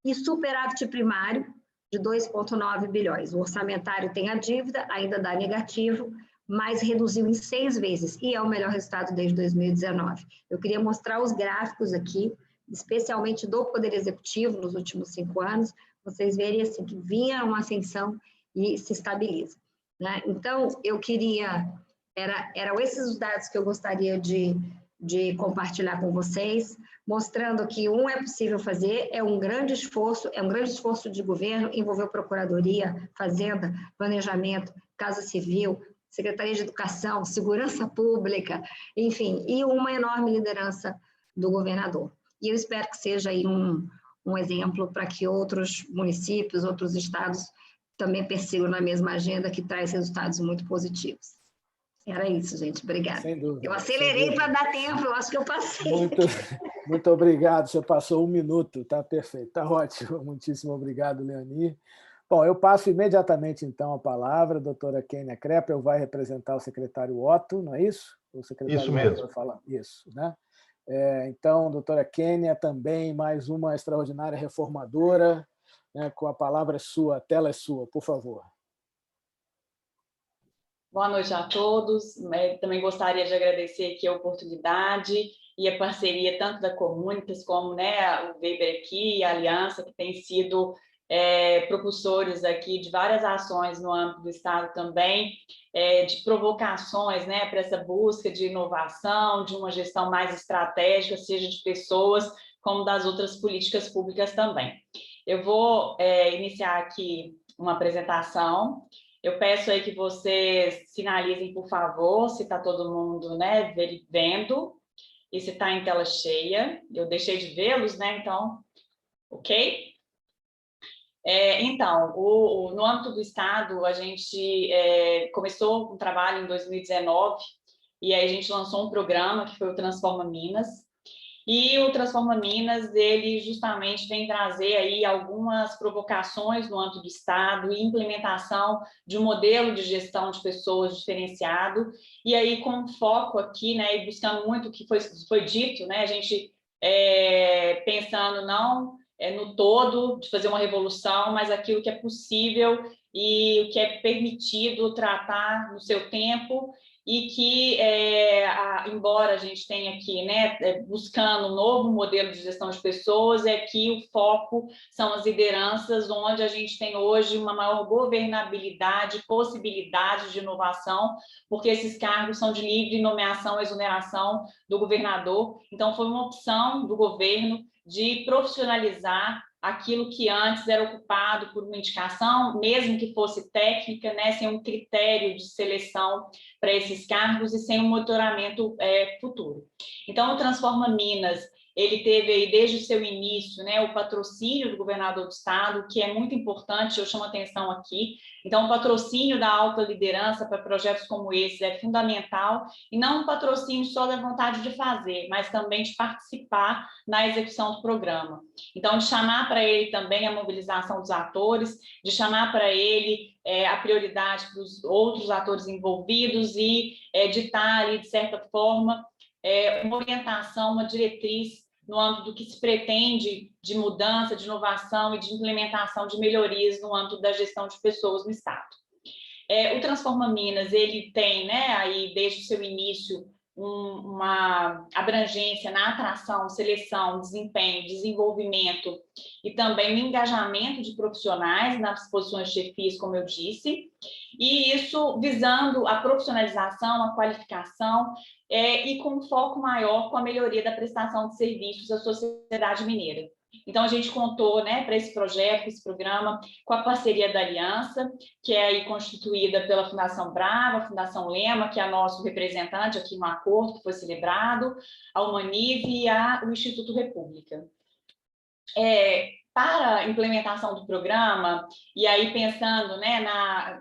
E: E superávit primário de 2,9 bilhões. O orçamentário tem a dívida, ainda dá negativo, mas reduziu em 6 vezes, e é o melhor resultado desde 2019. Eu queria mostrar os gráficos aqui, especialmente do Poder Executivo nos últimos 5 anos, vocês verem assim, que vinha uma ascensão e se estabiliza. né? Então, eu queria... Eram esses os dados que eu gostaria de compartilhar com vocês, mostrando que é possível fazer, é um grande esforço de governo, envolveu Procuradoria, Fazenda, Planejamento, Casa Civil, Secretaria de Educação, Segurança Pública, enfim, e uma enorme liderança do governador. E eu espero que seja aí um exemplo para que outros municípios, outros estados também persigam na mesma agenda, que traz resultados muito positivos. Era isso, gente. Obrigada.
B: Sem dúvida.
E: Eu acelerei para dar tempo, eu acho que eu passei.
B: Muito obrigado. Você passou 1 minuto, tá perfeito, tá ótimo. Muitíssimo obrigado, Leoni. Bom, eu passo imediatamente, então, a palavra à doutora Kênia Kreppel, vai representar o secretário Otto, não é isso? O secretário
F: isso mesmo.
B: Otto vai falar. Isso, né? Então, doutora Kênia, também mais uma extraordinária reformadora, né, com a palavra sua, a tela é sua, por favor.
G: Boa noite a todos. Também gostaria de agradecer aqui a oportunidade e a parceria tanto da Comunitas como, né, o Weber aqui e a Aliança, que tem sido propulsores aqui de várias ações no âmbito do Estado também, de provocações, né, para essa busca de inovação, de uma gestão mais estratégica, seja de pessoas como das outras políticas públicas também. Eu vou iniciar aqui uma apresentação. Eu peço aí que vocês sinalizem, por favor, se está todo mundo, né, vendo e se está em tela cheia. Eu deixei de vê-los, né, então, ok? Então, no âmbito do Estado, a gente começou um trabalho em 2019 e aí a gente lançou um programa que foi o Transforma Minas. E o Transforma Minas, ele justamente vem trazer aí algumas provocações no âmbito do Estado e implementação de um modelo de gestão de pessoas diferenciado, e aí com foco aqui, né, e buscando muito o que foi dito, né, a gente pensando não no todo, de fazer uma revolução, mas aquilo que é possível e o que é permitido tratar no seu tempo, e que, embora a gente tenha aqui, né, buscando um novo modelo de gestão de pessoas, que o foco são as lideranças, onde a gente tem hoje uma maior governabilidade, possibilidade de inovação, porque esses cargos são de livre nomeação, exoneração do governador. Então, foi uma opção do governo de profissionalizar aquilo que antes era ocupado por uma indicação, mesmo que fosse técnica, né, sem um critério de seleção para esses cargos e sem um monitoramento futuro. Então, o Transforma Minas, ele teve aí desde o seu início, né, o patrocínio do governador do estado, que é muito importante, eu chamo a atenção aqui. Então, o patrocínio da alta liderança para projetos como esse é fundamental, e não um patrocínio só da vontade de fazer, mas também de participar na execução do programa. Então, de chamar para ele também a mobilização dos atores, de chamar para ele a prioridade para os outros atores envolvidos e ditar ali, de certa forma, uma orientação, uma diretriz no âmbito do que se pretende de mudança, de inovação e de implementação de melhorias no âmbito da gestão de pessoas no Estado. O Transforma Minas, ele tem, né, aí desde o seu início, uma abrangência na atração, seleção, desempenho, desenvolvimento e também no engajamento de profissionais nas posições de chefias, como eu disse, e isso visando a profissionalização, a qualificação e com um foco maior com a melhoria da prestação de serviços à sociedade mineira. Então, a gente contou, né, para esse projeto, esse programa, com a parceria da Aliança, que é aí constituída pela Fundação Brava, a Fundação Lema, que é nosso representante aqui no acordo que foi celebrado, a Humanive e o Instituto República. Para a implementação do programa, e aí pensando, né,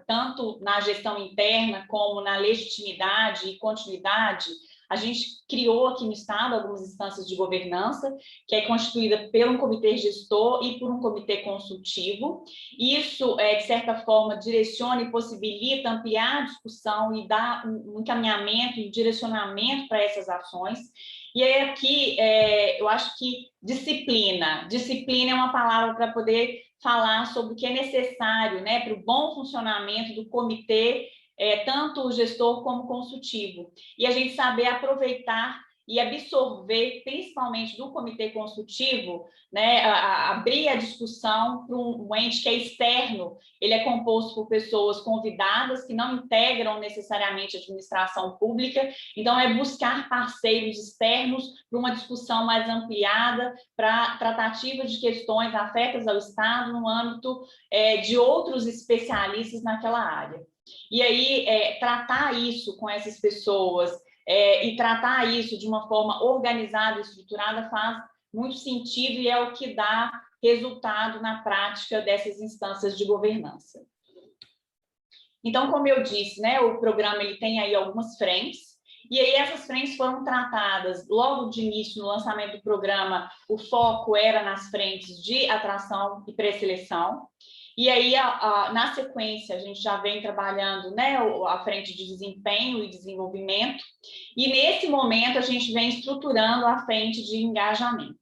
G: tanto na gestão interna como na legitimidade e continuidade, a gente criou aqui no Estado algumas instâncias de governança, que é constituída por um comitê gestor e por um comitê consultivo. Isso, de certa forma, direciona e possibilita ampliar a discussão e dar um encaminhamento e direcionamento para essas ações. E aí aqui, eu acho que disciplina é uma palavra para poder falar sobre o que é necessário, né, para o bom funcionamento do comitê, tanto o gestor como o consultivo. E a gente saber aproveitar e absorver, principalmente do comitê consultivo, né, abrir a discussão para um ente que é externo. Ele é composto por pessoas convidadas que não integram necessariamente a administração pública, então é buscar parceiros externos para uma discussão mais ampliada, para tratativa de questões afetas ao Estado no âmbito de outros especialistas naquela área. E aí, tratar isso com essas pessoas e tratar isso de uma forma organizada e estruturada faz muito sentido e é o que dá resultado na prática dessas instâncias de governança. Então, como eu disse, né, o programa ele tem aí algumas frentes, e aí essas frentes foram tratadas logo de início no lançamento do programa. O foco era nas frentes de atração e pré-seleção. E aí, na sequência, a gente já vem trabalhando, né, a frente de desempenho e desenvolvimento, e nesse momento a gente vem estruturando a frente de engajamento.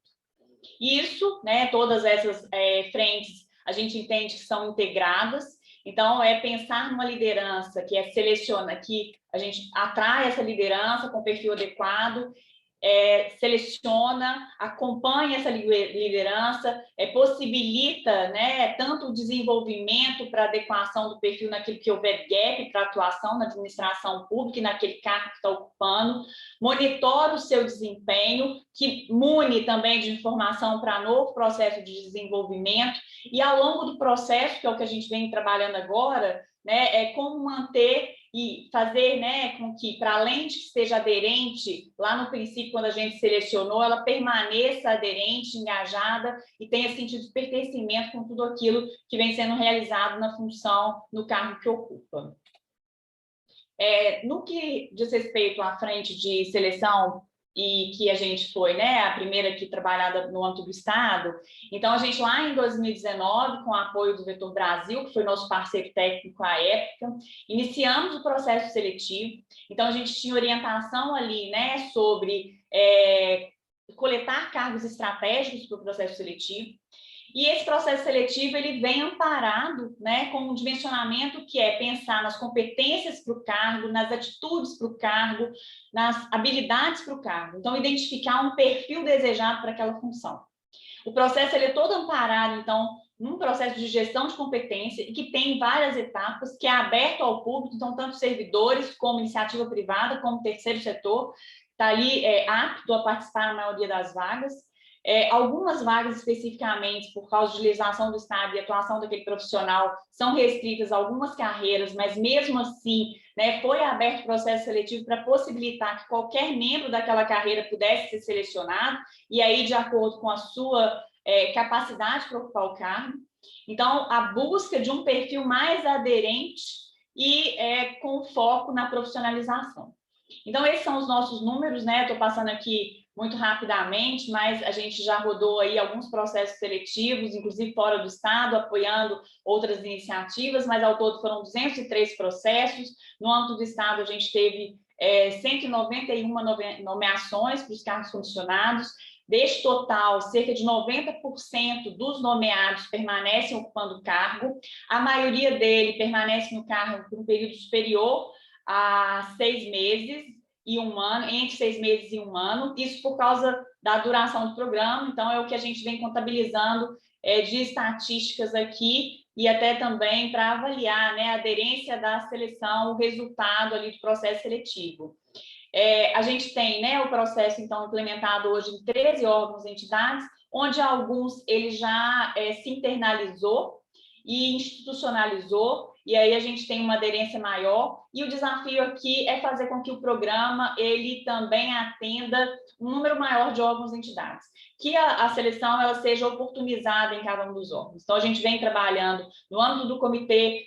G: Isso, né, todas essas frentes, a gente entende que são integradas, então é pensar numa liderança que seleciona, que a gente atrai essa liderança com perfil adequado, seleciona, acompanha essa liderança, possibilita, né, tanto o desenvolvimento para adequação do perfil naquilo que houver gap para atuação na administração pública e naquele cargo que está ocupando, monitora o seu desempenho, que mune também de informação para novo processo de desenvolvimento, e ao longo do processo, que é o que a gente vem trabalhando agora, né, como manter e fazer, né, com que, para além de que seja aderente, lá no princípio, quando a gente selecionou, ela permaneça aderente, engajada e tenha sentido de pertencimento com tudo aquilo que vem sendo realizado na função, no cargo que ocupa. No que diz respeito à frente de seleção, e que a gente foi, né, a primeira aqui trabalhada no âmbito do Estado. Então, a gente lá em 2019, com o apoio do Vetor Brasil, que foi nosso parceiro técnico à época, iniciamos o processo seletivo. Então, a gente tinha orientação ali, né, sobre coletar cargos estratégicos para o processo seletivo. E esse processo seletivo ele vem amparado, né, com um dimensionamento que é pensar nas competências para o cargo, nas atitudes para o cargo, nas habilidades para o cargo. Então, identificar um perfil desejado para aquela função. O processo ele é todo amparado, então, num processo de gestão de competência e que tem várias etapas, que é aberto ao público, então, tanto servidores como iniciativa privada, como terceiro setor, está ali apto a participar na maioria das vagas. Algumas vagas especificamente, por causa de legislação do Estado e atuação daquele profissional, são restritas a algumas carreiras, mas mesmo assim, né, foi aberto o processo seletivo para possibilitar que qualquer membro daquela carreira pudesse ser selecionado, e aí de acordo com a sua capacidade para ocupar o cargo. Então, a busca de um perfil mais aderente e com foco na profissionalização. Então, esses são os nossos números, né? Estou passando aqui muito rapidamente, mas a gente já rodou aí alguns processos seletivos, inclusive fora do Estado, apoiando outras iniciativas, mas ao todo foram 203 processos. No âmbito do Estado, a gente teve 191 nomeações para os cargos comissionados. Deste total, cerca de 90% dos nomeados permanecem ocupando o cargo. A maioria dele permanece no cargo por um período superior a 6 meses e 1 ano, entre 6 meses e 1 ano, isso por causa da duração do programa, então é o que a gente vem contabilizando de estatísticas aqui, e até também para avaliar, né, a aderência da seleção, o resultado ali do processo seletivo. A gente tem, né, o processo, então, implementado hoje em 13 órgãos e entidades, onde alguns ele já se internalizou e institucionalizou, e aí a gente tem uma aderência maior, e o desafio aqui é fazer com que o programa ele também atenda um número maior de órgãos e entidades, que a seleção ela seja oportunizada em cada um dos órgãos. Então, a gente vem trabalhando no âmbito do comitê,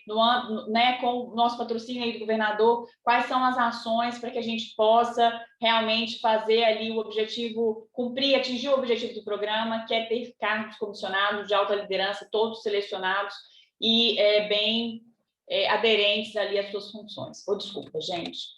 G: né, com o nosso patrocínio aí do governador, quais são as ações para que a gente possa realmente fazer ali o objetivo, atingir o objetivo do programa, que é ter cargos comissionados de alta liderança, todos selecionados e bem aderentes ali às suas funções. Desculpa, gente.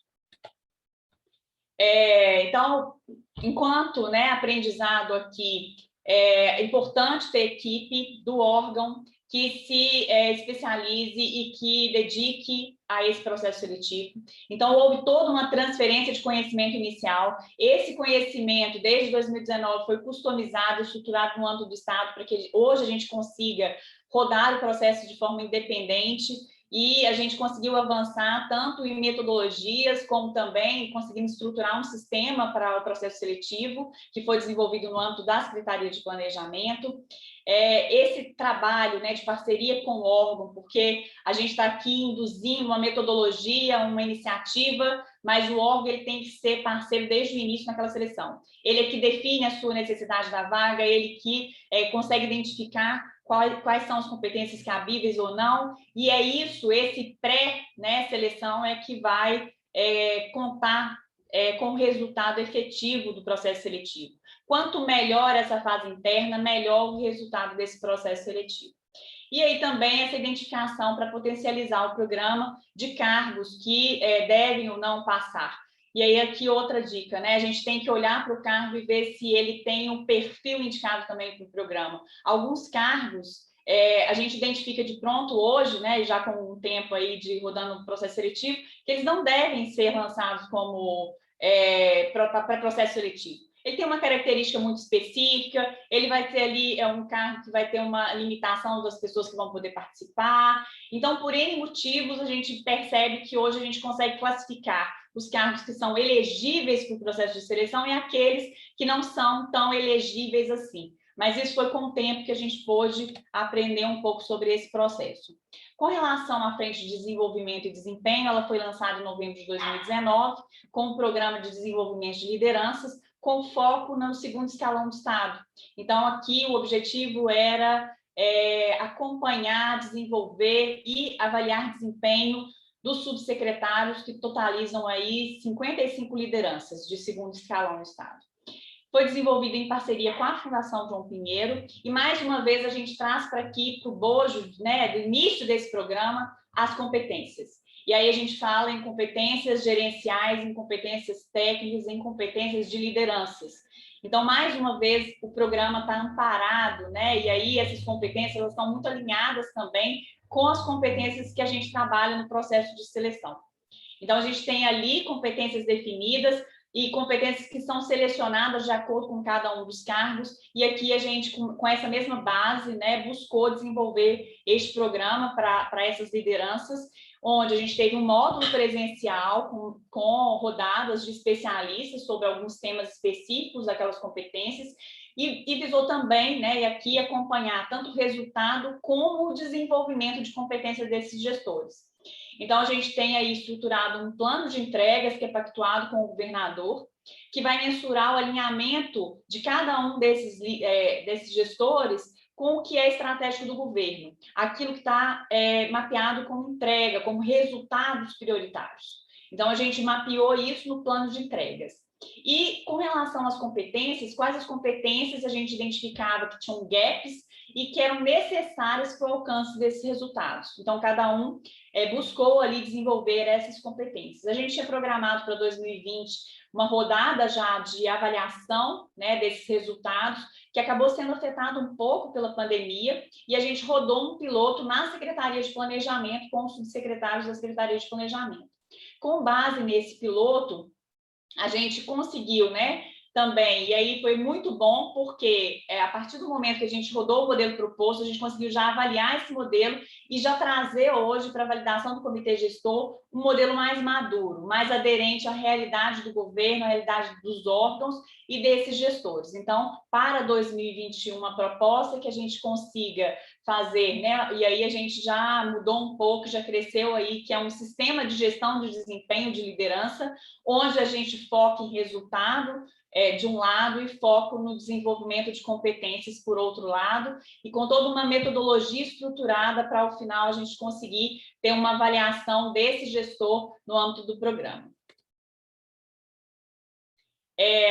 G: Então, enquanto, né, aprendizado aqui, é importante ter equipe do órgão que se especialize e que dedique a esse processo seletivo. Então, houve toda uma transferência de conhecimento inicial. Esse conhecimento, desde 2019, foi customizado, estruturado no âmbito do Estado, para que hoje a gente consiga rodar o processo de forma independente, e a gente conseguiu avançar tanto em metodologias, como também conseguimos estruturar um sistema para o processo seletivo, que foi desenvolvido no âmbito da Secretaria de Planejamento. Esse trabalho, né, de parceria com o órgão, porque a gente está aqui induzindo uma metodologia, uma iniciativa, mas o órgão ele tem que ser parceiro desde o início naquela seleção. Ele é que define a sua necessidade da vaga, ele que consegue identificar quais são as competências cabíveis ou não, e é isso, esse pré-seleção é que vai contar com o resultado efetivo do processo seletivo. Quanto melhor essa fase interna, melhor o resultado desse processo seletivo. E aí também essa identificação para potencializar o programa de cargos que devem ou não passar. E aí aqui outra dica, né? A gente tem que olhar para o cargo e ver se ele tem um perfil indicado também para o programa. Alguns cargos a gente identifica de pronto hoje, né, já com um tempo aí de rodando o processo seletivo, que eles não devem ser lançados como para processo seletivo. Ele tem uma característica muito específica, ele vai ter ali um cargo que vai ter uma limitação das pessoas que vão poder participar. Então, por N motivos, a gente percebe que hoje a gente consegue classificar os cargos que são elegíveis para o processo de seleção e aqueles que não são tão elegíveis assim. Mas isso foi com o tempo que a gente pôde aprender um pouco sobre esse processo. Com relação à Frente de Desenvolvimento e Desempenho, ela foi lançada em novembro de 2019, com um programa de desenvolvimento de lideranças, com foco no segundo escalão do Estado. Então, aqui o objetivo era acompanhar, desenvolver e avaliar desempenho dos subsecretários, que totalizam aí 55 lideranças de segundo escalão no Estado. Foi desenvolvido em parceria com a Fundação João Pinheiro, e mais uma vez a gente traz para aqui, para o bojo, né, do início desse programa, as competências. E aí a gente fala em competências gerenciais, em competências técnicas, em competências de lideranças. Então, mais uma vez, o programa está amparado, né? E aí essas competências elas estão muito alinhadas também com as competências que a gente trabalha no processo de seleção. Então, a gente tem ali competências definidas e competências que são selecionadas de acordo com cada um dos cargos, e aqui a gente, com essa mesma base, né, buscou desenvolver este programa para essas lideranças, onde a gente teve um módulo presencial com rodadas de especialistas sobre alguns temas específicos daquelas competências, e visou também, né, e aqui acompanhar tanto o resultado como o desenvolvimento de competências desses gestores. Então, a gente tem aí estruturado um plano de entregas que é pactuado com o governador, que vai mensurar o alinhamento de cada um desses gestores com o que é estratégico do governo, aquilo que está mapeado como entrega, como resultados prioritários. Então, a gente mapeou isso no plano de entregas. E, com relação às competências, quais as competências a gente identificava que tinham gaps e que eram necessárias para o alcance desses resultados. Então, cada um buscou ali desenvolver essas competências. A gente tinha programado para 2020 uma rodada já de avaliação, né, desses resultados, que acabou sendo afetado um pouco pela pandemia, e a gente rodou um piloto na Secretaria de Planejamento com os subsecretários da Secretaria de Planejamento. Com base nesse piloto, a gente conseguiu, né, também, e aí foi muito bom, porque a partir do momento que a gente rodou o modelo proposto, a gente conseguiu já avaliar esse modelo e já trazer hoje para a validação do comitê gestor um modelo mais maduro, mais aderente à realidade do governo, à realidade dos órgãos e desses gestores. Então, para 2021, a proposta é que a gente consiga fazer, né, e aí a gente já mudou um pouco, já cresceu aí, que é um sistema de gestão de desempenho de liderança, onde a gente foca em resultado, de um lado, e foco no desenvolvimento de competências por outro lado, e com toda uma metodologia estruturada para, ao final, a gente conseguir ter uma avaliação desse gestor no âmbito do programa.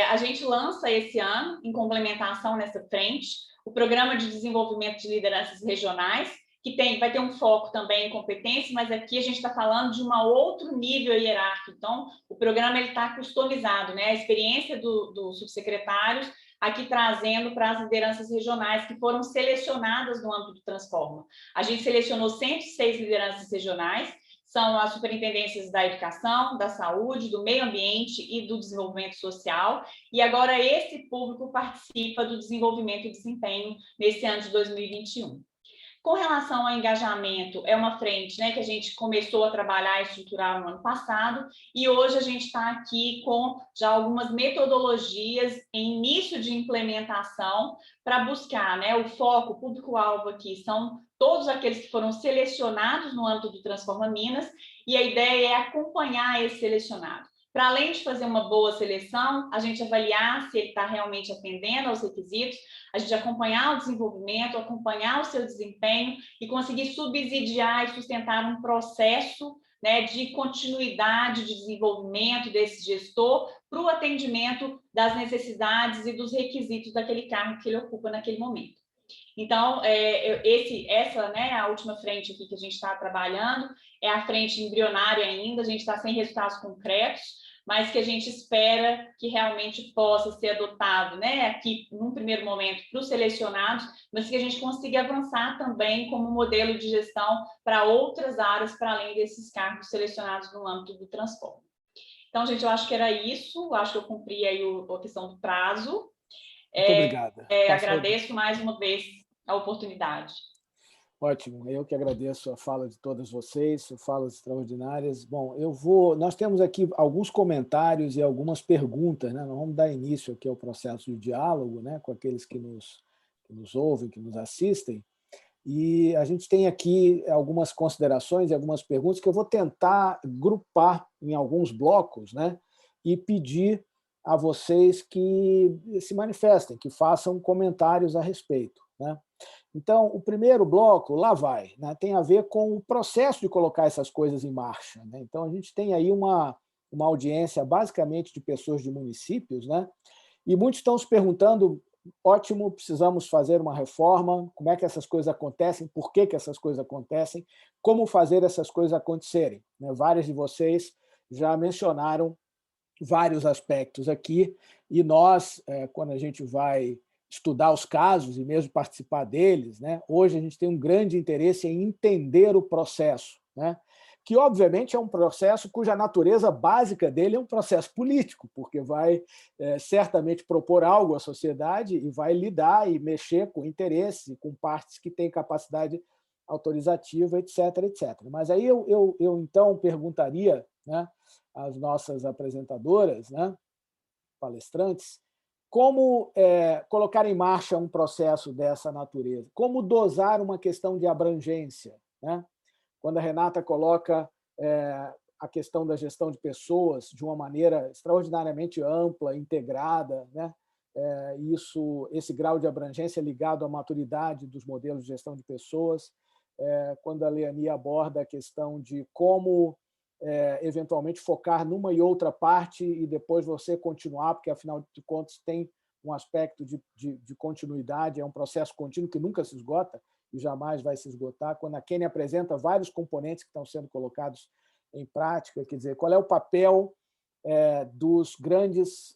G: A gente lança esse ano, em complementação nessa frente, o Programa de Desenvolvimento de Lideranças Regionais, que vai ter um foco também em competência, mas aqui a gente está falando de um outro nível hierárquico. Então, o programa está customizado, né? A experiência dos subsecretários aqui trazendo para as lideranças regionais que foram selecionadas no âmbito do Transforma. A gente selecionou 106 lideranças regionais, são as superintendências da educação, da saúde, do meio ambiente e do desenvolvimento social, e agora esse público participa do desenvolvimento e desempenho nesse ano de 2021. Com relação ao engajamento, é uma frente, né, que a gente começou a trabalhar e estruturar no ano passado, e hoje a gente está aqui com já algumas metodologias em início de implementação para buscar, né, o foco, o público-alvo aqui são todos aqueles que foram selecionados no âmbito do Transforma Minas, e a ideia é acompanhar esse selecionado. Para além de fazer uma boa seleção, a gente avaliar se ele está realmente atendendo aos requisitos, a gente acompanhar o desenvolvimento, acompanhar o seu desempenho e conseguir subsidiar e sustentar um processo, né, de continuidade de desenvolvimento desse gestor para o atendimento das necessidades e dos requisitos daquele cargo que ele ocupa naquele momento. Então, essa, né, a última frente aqui que a gente está trabalhando é a frente embrionária ainda, a gente está sem resultados concretos, mas que a gente espera que realmente possa ser adotado, né, aqui num primeiro momento para os selecionados, mas que a gente consiga avançar também como modelo de gestão para outras áreas, para além desses cargos selecionados no âmbito do transporte. Então, gente, eu acho que era isso, acho que eu cumpri aí a questão do prazo.
B: Muito obrigada.
G: Agradeço mais uma vez a oportunidade.
B: Ótimo, eu que agradeço a fala de todas vocês, falas extraordinárias. Bom, nós temos aqui alguns comentários e algumas perguntas, né? Nós vamos dar início aqui ao processo de diálogo, né, com aqueles que nos ouvem, que nos assistem, e a gente tem aqui algumas considerações e algumas perguntas que eu vou tentar grupar em alguns blocos, né, e pedir a vocês que se manifestem, que façam comentários a respeito, né? Então, o primeiro bloco, lá vai, né, tem a ver com o processo de colocar essas coisas em marcha, né? Então, a gente tem aí uma audiência basicamente de pessoas de municípios, né? E muitos estão se perguntando, ótimo, precisamos fazer uma reforma, como é que essas coisas acontecem, por que essas coisas acontecem, como fazer essas coisas acontecerem, né? Vários de vocês já mencionaram vários aspectos aqui, e nós, quando a gente vai estudar os casos e mesmo participar deles, né, hoje a gente tem um grande interesse em entender o processo, né, que, obviamente, é um processo cuja natureza básica dele é um processo político, porque vai certamente propor algo à sociedade e vai lidar e mexer com interesses, com partes que têm capacidade autorizativa, etc., etc. Mas aí eu então, perguntaria, né, às nossas apresentadoras, né, palestrantes, como colocar em marcha um processo dessa natureza? Como dosar uma questão de abrangência, né? Quando a Renata coloca a questão da gestão de pessoas de uma maneira extraordinariamente ampla, integrada, né? Esse grau de abrangência ligado à maturidade dos modelos de gestão de pessoas. Quando a Leani aborda a questão de como eventualmente focar numa e outra parte e depois você continuar, porque, afinal de contas, tem um aspecto de continuidade, é um processo contínuo que nunca se esgota e jamais vai se esgotar. Quando a Kênia apresenta vários componentes que estão sendo colocados em prática, quer dizer, qual é o papel dos grandes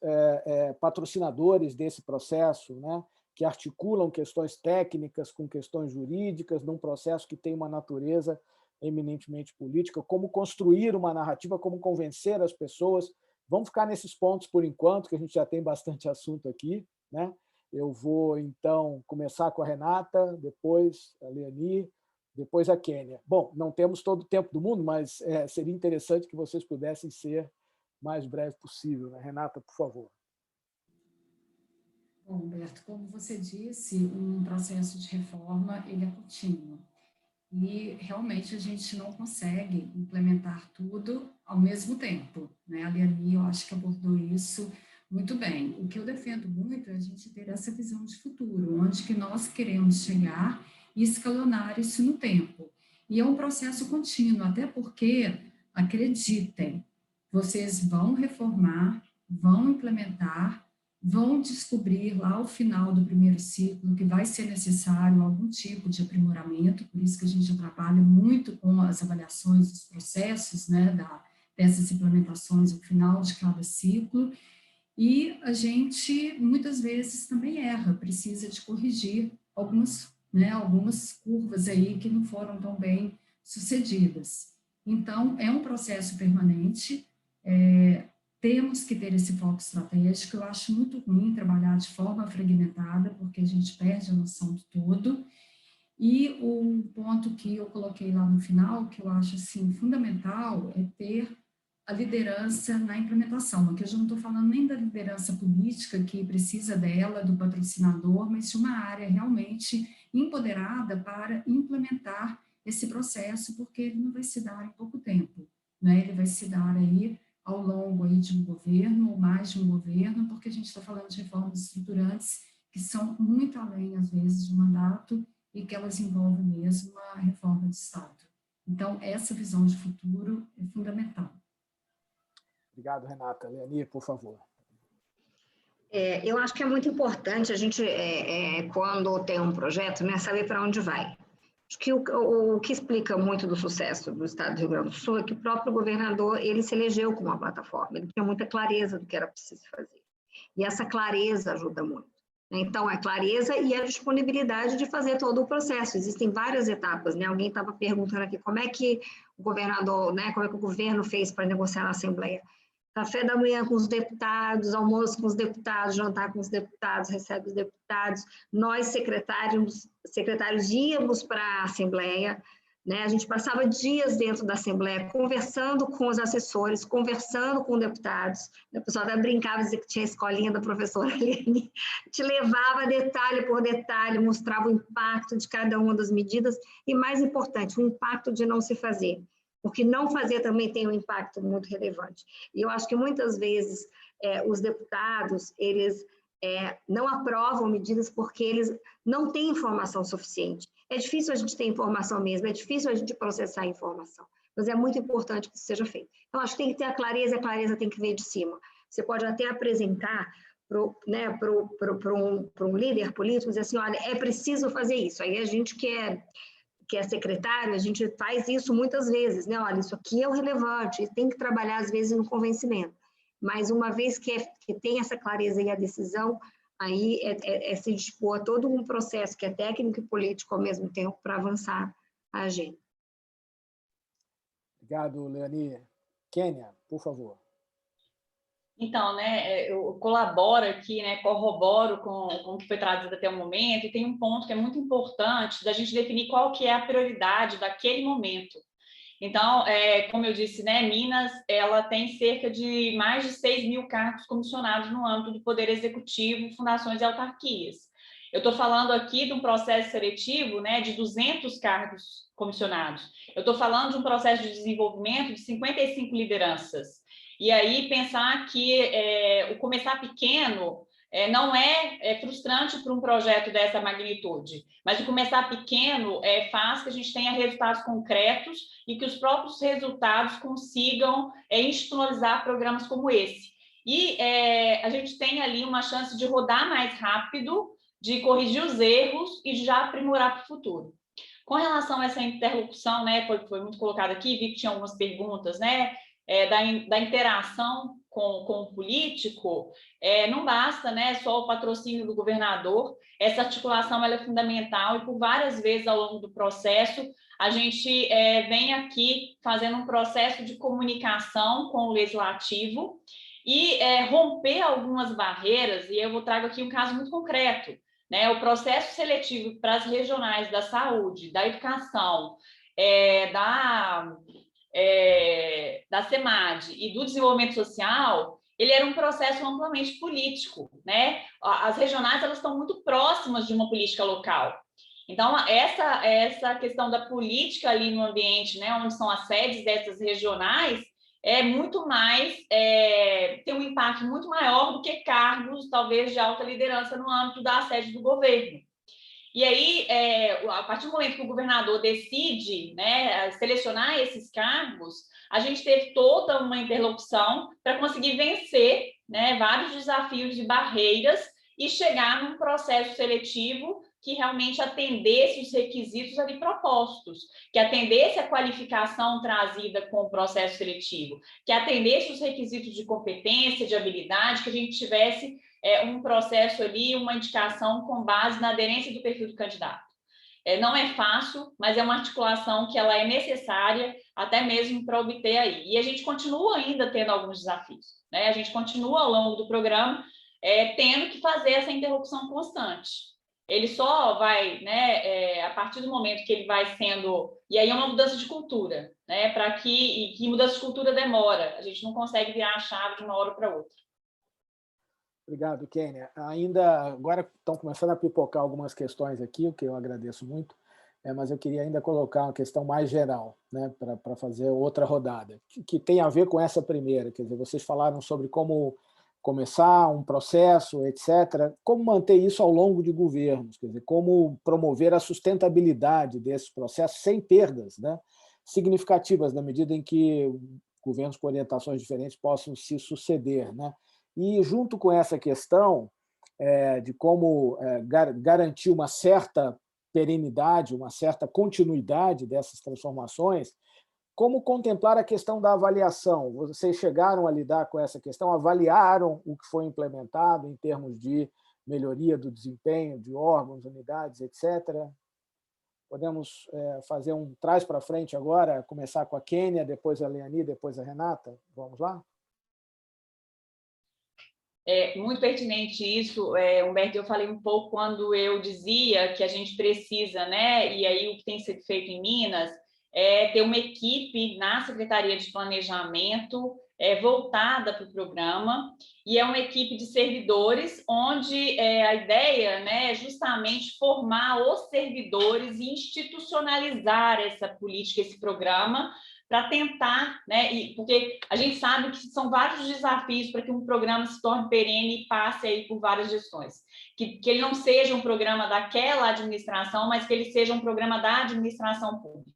B: patrocinadores desse processo, né, que articulam questões técnicas com questões jurídicas num processo que tem uma natureza eminentemente política, como construir uma narrativa, como convencer as pessoas. Vamos ficar nesses pontos por enquanto, que a gente já tem bastante assunto aqui, né? Eu vou, então, começar com a Renata, depois a Leani, depois a Kênia. Bom, não temos todo o tempo do mundo, mas seria interessante que vocês pudessem ser o mais breve possível, né? Renata, por favor.
D: Bom, Humberto, como você disse, um processo de reforma ele é contínuo. E, realmente, a gente não consegue implementar tudo ao mesmo tempo, né? A Leani, eu acho que abordou isso muito bem. O que eu defendo muito é a gente ter essa visão de futuro, onde que nós queremos chegar e escalonar isso no tempo. E é um processo contínuo, até porque, acreditem, vocês vão reformar, vão implementar, vão descobrir lá ao final do primeiro ciclo que vai ser necessário algum tipo de aprimoramento, por isso que a gente trabalha muito com as avaliações dos processos, né, dessas implementações ao final de cada ciclo, e a gente muitas vezes também erra, precisa de corrigir algumas curvas aí que não foram tão bem sucedidas. Então, é um processo permanente, temos que ter esse foco estratégico. Eu acho muito ruim trabalhar de forma fragmentada, porque a gente perde a noção do todo. E o ponto que eu coloquei lá no final, que eu acho assim, fundamental, é ter a liderança na implementação. Aqui eu já não estou falando nem da liderança política, que precisa dela, do patrocinador, mas de uma área realmente empoderada para implementar esse processo, porque ele não vai se dar em pouco tempo, né? Ele vai se dar aí ao longo aí de um governo, ou mais de um governo, porque a gente está falando de reformas estruturantes que são muito além, às vezes, de mandato, e que elas envolvem mesmo a reforma de Estado. Então, essa visão de futuro é fundamental.
B: Obrigado, Renata. Leani, por favor.
E: Eu acho que é muito importante a gente, quando tem um projeto, né, saber para onde vai. Acho que o que explica muito do sucesso do Estado do Rio Grande do Sul é que o próprio governador, ele se elegeu como uma plataforma, ele tinha muita clareza do que era preciso fazer. E essa clareza ajuda muito. Então, a clareza e a disponibilidade de fazer todo o processo. Existem várias etapas, né? Alguém estava perguntando aqui como é que o governador, né, como é que o governo fez para negociar na Assembleia. Café da manhã com os deputados, almoço com os deputados, jantar com os deputados, recebe os deputados. Nós, secretários íamos para a Assembleia, né? A gente passava dias dentro da Assembleia, conversando com os assessores, conversando com deputados. O pessoal até brincava, dizia que tinha a escolinha da professora Leani, te levava detalhe por detalhe, mostrava o impacto de cada uma das medidas e, mais importante, o impacto de não se fazer, porque não fazer também tem um impacto muito relevante. E eu acho que muitas vezes os deputados, eles não aprovam medidas porque eles não têm informação suficiente. É difícil a gente ter informação mesmo, é difícil a gente processar a informação, mas é muito importante que isso seja feito. Então, acho que tem que ter a clareza tem que vir de cima. Você pode até apresentar para um líder político, dizer assim, olha, é preciso fazer isso. Aí a gente que é secretário, a gente faz isso muitas vezes, né? Olha, isso aqui é o relevante, tem que trabalhar às vezes no convencimento. Mas uma vez que tem essa clareza e a decisão, aí se dispor a todo um processo que é técnico e político ao mesmo tempo para avançar a agenda.
B: Obrigado, Leani. Kênia, por favor.
G: Então, né, eu colaboro aqui, né, corroboro com o que foi trazido até o momento, e tem um ponto que é muito importante da gente definir qual que é a prioridade daquele momento. Então, como eu disse, né, Minas, ela tem cerca de mais de 6 mil cargos comissionados no âmbito do Poder Executivo, fundações e autarquias. Eu estou falando aqui de um processo seletivo, né, de 200 cargos comissionados. Eu estou falando de um processo de desenvolvimento de 55 lideranças. E aí, pensar que o começar pequeno não é frustrante para um projeto dessa magnitude, mas o começar pequeno faz que a gente tenha resultados concretos e que os próprios resultados consigam institucionalizar programas como esse. E a gente tem ali uma chance de rodar mais rápido, de corrigir os erros e de já aprimorar para o futuro. Com relação a essa interlocução, né, foi muito colocado aqui, vi que tinha algumas perguntas, né, da interação com o político, não basta, né, só o patrocínio do governador, essa articulação ela é fundamental e por várias vezes ao longo do processo a gente vem aqui fazendo um processo de comunicação com o legislativo e romper algumas barreiras, e eu trago aqui um caso muito concreto, né, o processo seletivo para as regionais da saúde, da educação, da SEMAD e do desenvolvimento social, ele era um processo amplamente político, né? As regionais elas estão muito próximas de uma política local. Então, essa questão da política ali no ambiente, né, onde são as sedes dessas regionais, muito mais, tem um impacto muito maior do que cargos, talvez, de alta liderança no âmbito da sede do governo. E aí, a partir do momento que o governador decide, né, selecionar esses cargos, a gente teve toda uma interlocução para conseguir vencer, né, vários desafios e barreiras e chegar num processo seletivo que realmente atendesse os requisitos ali propostos, que atendesse a qualificação trazida com o processo seletivo, que atendesse os requisitos de competência, de habilidade, que a gente tivesse um processo ali, uma indicação com base na aderência do perfil do candidato. Não é fácil, mas é uma articulação que ela é necessária até mesmo para obter aí. E a gente continua ainda tendo alguns desafios, né? A gente continua ao longo do programa tendo que fazer essa interrupção constante. Ele só vai, né, a partir do momento que ele vai sendo... E aí é uma mudança de cultura, né? Que mudança de cultura demora. A gente não consegue virar a chave de uma hora para outra.
B: Obrigado, Kênia. Ainda agora estão começando a pipocar algumas questões aqui, o que eu agradeço muito, mas eu queria ainda colocar uma questão mais geral, né, para fazer outra rodada, que tem a ver com essa primeira. Quer dizer, vocês falaram sobre como começar um processo, etc. Como manter isso ao longo de governos, quer dizer, como promover a sustentabilidade desses processos sem perdas, né, significativas, na medida em que governos com orientações diferentes possam se suceder, né? E, junto com essa questão de como garantir uma certa perenidade, uma certa continuidade dessas transformações, como contemplar a questão da avaliação? Vocês chegaram a lidar com essa questão, avaliaram o que foi implementado em termos de melhoria do desempenho de órgãos, unidades, etc. Podemos fazer um trás para frente agora, começar com a Kênia, depois a Leani, depois a Renata? Vamos lá?
G: É muito pertinente isso, Humberto. Eu falei um pouco quando eu dizia que a gente precisa, né? E aí o que tem sido feito em Minas é ter uma equipe na Secretaria de Planejamento voltada para o programa, e é uma equipe de servidores, onde a ideia, né, é justamente formar os servidores e institucionalizar essa política, esse programa, para tentar, né, porque a gente sabe que são vários desafios para que um programa se torne perene e passe aí por várias gestões. Que ele não seja um programa daquela administração, mas que ele seja um programa da administração pública.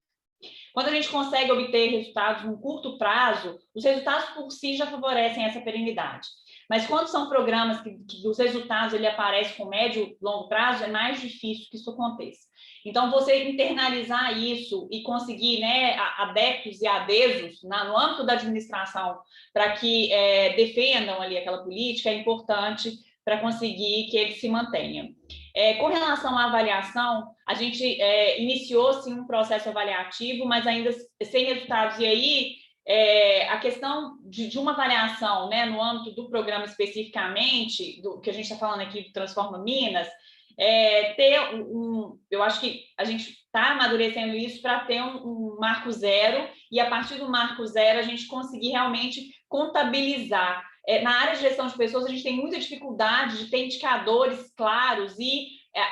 G: Quando a gente consegue obter resultados num curto prazo, os resultados por si já favorecem essa perenidade. Mas quando são programas que os resultados ele aparecem com médio e longo prazo, é mais difícil que isso aconteça. Então, você internalizar isso e conseguir, né, adeptos e adesos no âmbito da administração para que defendam ali aquela política é importante para conseguir que ele se mantenha. Com relação à avaliação, a gente iniciou, sim, um processo avaliativo, mas ainda sem resultados. E aí, a questão de uma avaliação, né, no âmbito do programa especificamente, do que a gente está falando aqui do Transforma Minas, eu acho que a gente está amadurecendo isso para ter um marco zero, e a partir do marco zero a gente conseguir realmente contabilizar. Na área de gestão de pessoas, a gente tem muita dificuldade de ter indicadores claros e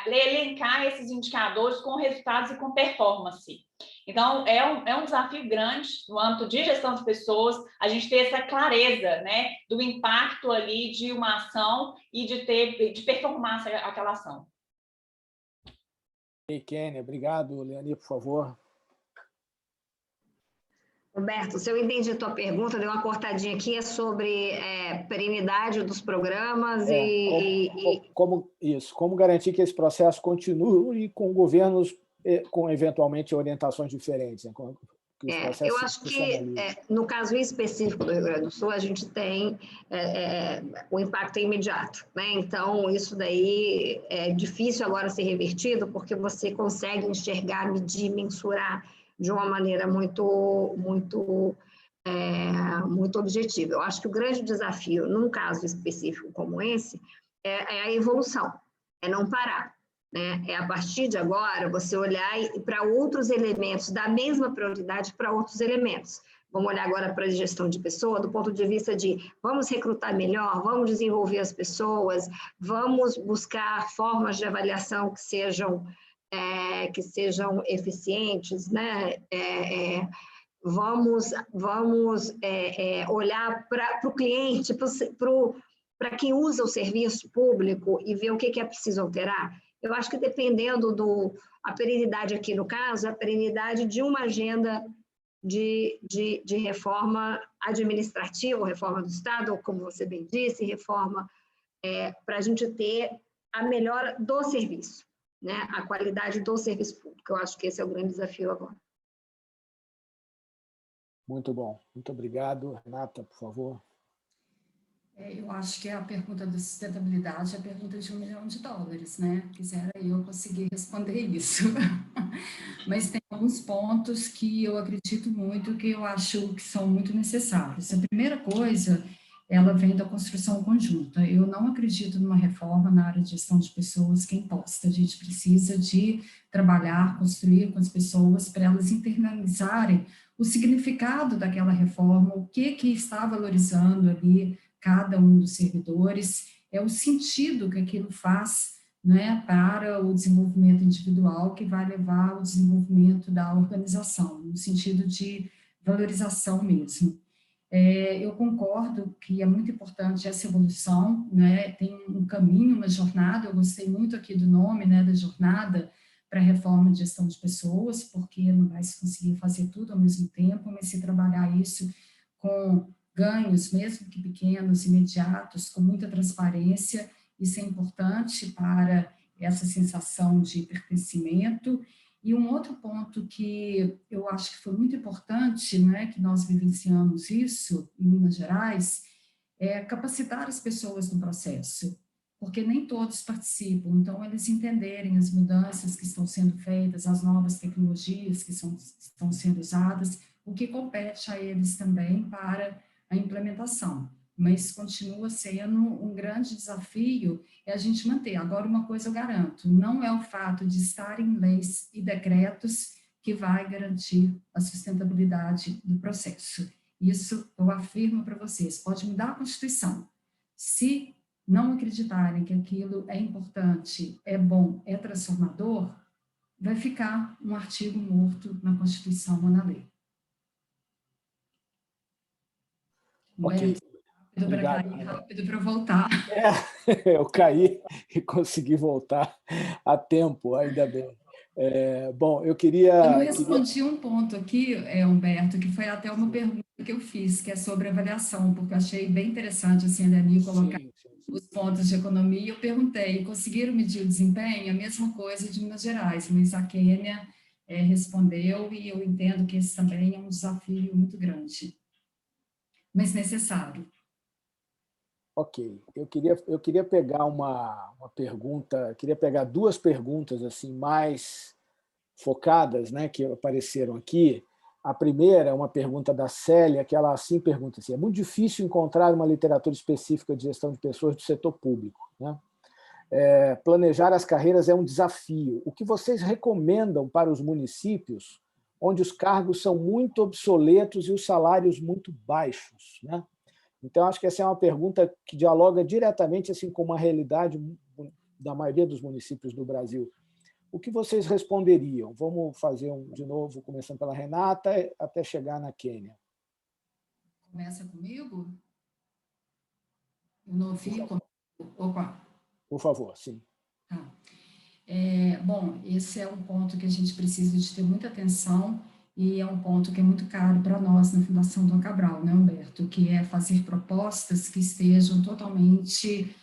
G: elencar esses indicadores com resultados e com performance. Então, é um desafio grande no âmbito de gestão de pessoas, a gente ter essa clareza, né, do impacto ali de uma ação e de performar aquela ação.
B: Kênia, obrigado. Leani, por favor.
E: Roberto, se eu entendi a tua pergunta, deu uma cortadinha aqui, é sobre perenidade dos programas
B: como garantir que esse processo continue com governos com, eventualmente, orientações diferentes, né?
E: Eu acho que, no caso específico do Rio Grande do Sul, a gente tem o impacto imediato, né? Então, isso daí é difícil agora ser revertido, porque você consegue enxergar, medir, mensurar de uma maneira muito objetiva. Eu acho que o grande desafio, num caso específico como esse, é a evolução, é não parar. Né? É a partir de agora você olhar para outros elementos, da mesma prioridade para outros elementos. Vamos olhar agora para a gestão de pessoa, do ponto de vista de vamos recrutar melhor, vamos desenvolver as pessoas, vamos buscar formas de avaliação que sejam eficientes, né? Vamos olhar para o cliente, para quem usa o serviço público e ver o que é preciso alterar. Eu acho que dependendo a perenidade aqui no caso, a perenidade de uma agenda de reforma administrativa, reforma do Estado, ou como você bem disse, reforma para a gente ter a melhora do serviço, né? A qualidade do serviço público. Eu acho que esse é o grande desafio agora.
B: Muito bom. Muito obrigado. Renata, por favor.
D: Eu acho que a pergunta da sustentabilidade é a pergunta de $1 milhão, né? Quisera eu conseguir responder isso. mas tem alguns pontos que eu acredito muito, que eu acho que são muito necessários. A primeira coisa, ela vem da construção conjunta. Eu não acredito numa reforma na área de gestão de pessoas que é imposta. A gente precisa de trabalhar, construir com as pessoas para elas internalizarem o significado daquela reforma, o que está valorizando ali cada um dos servidores, é o sentido que aquilo faz, né, para o desenvolvimento individual, que vai levar ao desenvolvimento da organização, no sentido de valorização mesmo. Eu concordo que é muito importante essa evolução, né, tem um caminho, uma jornada, eu gostei muito aqui do nome, né, da jornada para a reforma de gestão de pessoas, porque não vai se conseguir fazer tudo ao mesmo tempo, mas se trabalhar isso com ganhos, mesmo que pequenos, imediatos, com muita transparência, isso é importante para essa sensação de pertencimento. E um outro ponto que eu acho que foi muito importante, né, que nós vivenciamos isso em Minas Gerais, é capacitar as pessoas no processo, porque nem todos participam, então eles entenderem as mudanças que estão sendo feitas, as novas tecnologias que estão sendo usadas, o que compete a eles também para a implementação. Mas continua sendo um grande desafio a gente manter. Agora, uma coisa eu garanto, não é o fato de estar em leis e decretos que vai garantir a sustentabilidade do processo. Isso eu afirmo para vocês, pode mudar a Constituição. Se não acreditarem que aquilo é importante, é bom, é transformador, vai ficar um artigo morto na Constituição ou na lei.
B: Ok.
D: Obrigado. Rápido para voltar.
B: Eu caí e consegui voltar a tempo, ainda bem. Bom, eu queria...
D: Eu não respondi um ponto aqui, Humberto, que foi até uma pergunta que eu fiz, que é sobre avaliação, porque eu achei bem interessante assim, a Dani colocar os pontos de economia. Eu perguntei, conseguiram medir o desempenho? A mesma coisa de Minas Gerais, mas a Quênia respondeu, e eu entendo que esse também é um desafio muito grande, mas necessário.
B: Ok, eu queria pegar uma pergunta, queria pegar duas perguntas assim mais focadas, né, que apareceram aqui. A primeira é uma pergunta da Célia, que ela assim pergunta assim: é muito difícil encontrar uma literatura específica de gestão de pessoas do setor público, né? Planejar as carreiras é um desafio. O que vocês recomendam para os municípios onde os cargos são muito obsoletos e os salários muito baixos, né? Então, acho que essa é uma pergunta que dialoga diretamente assim, com uma realidade da maioria dos municípios do Brasil. O que vocês responderiam? Vamos fazer de novo, começando pela Renata, até chegar na Quênia.
D: Começa comigo? Eu não ouvi. Opa.
B: Por favor, sim.
D: Tá. Bom, esse é um ponto que a gente precisa de ter muita atenção, e é um ponto que é muito caro para nós na Fundação Dom Cabral, né, Humberto, que é fazer propostas que estejam totalmente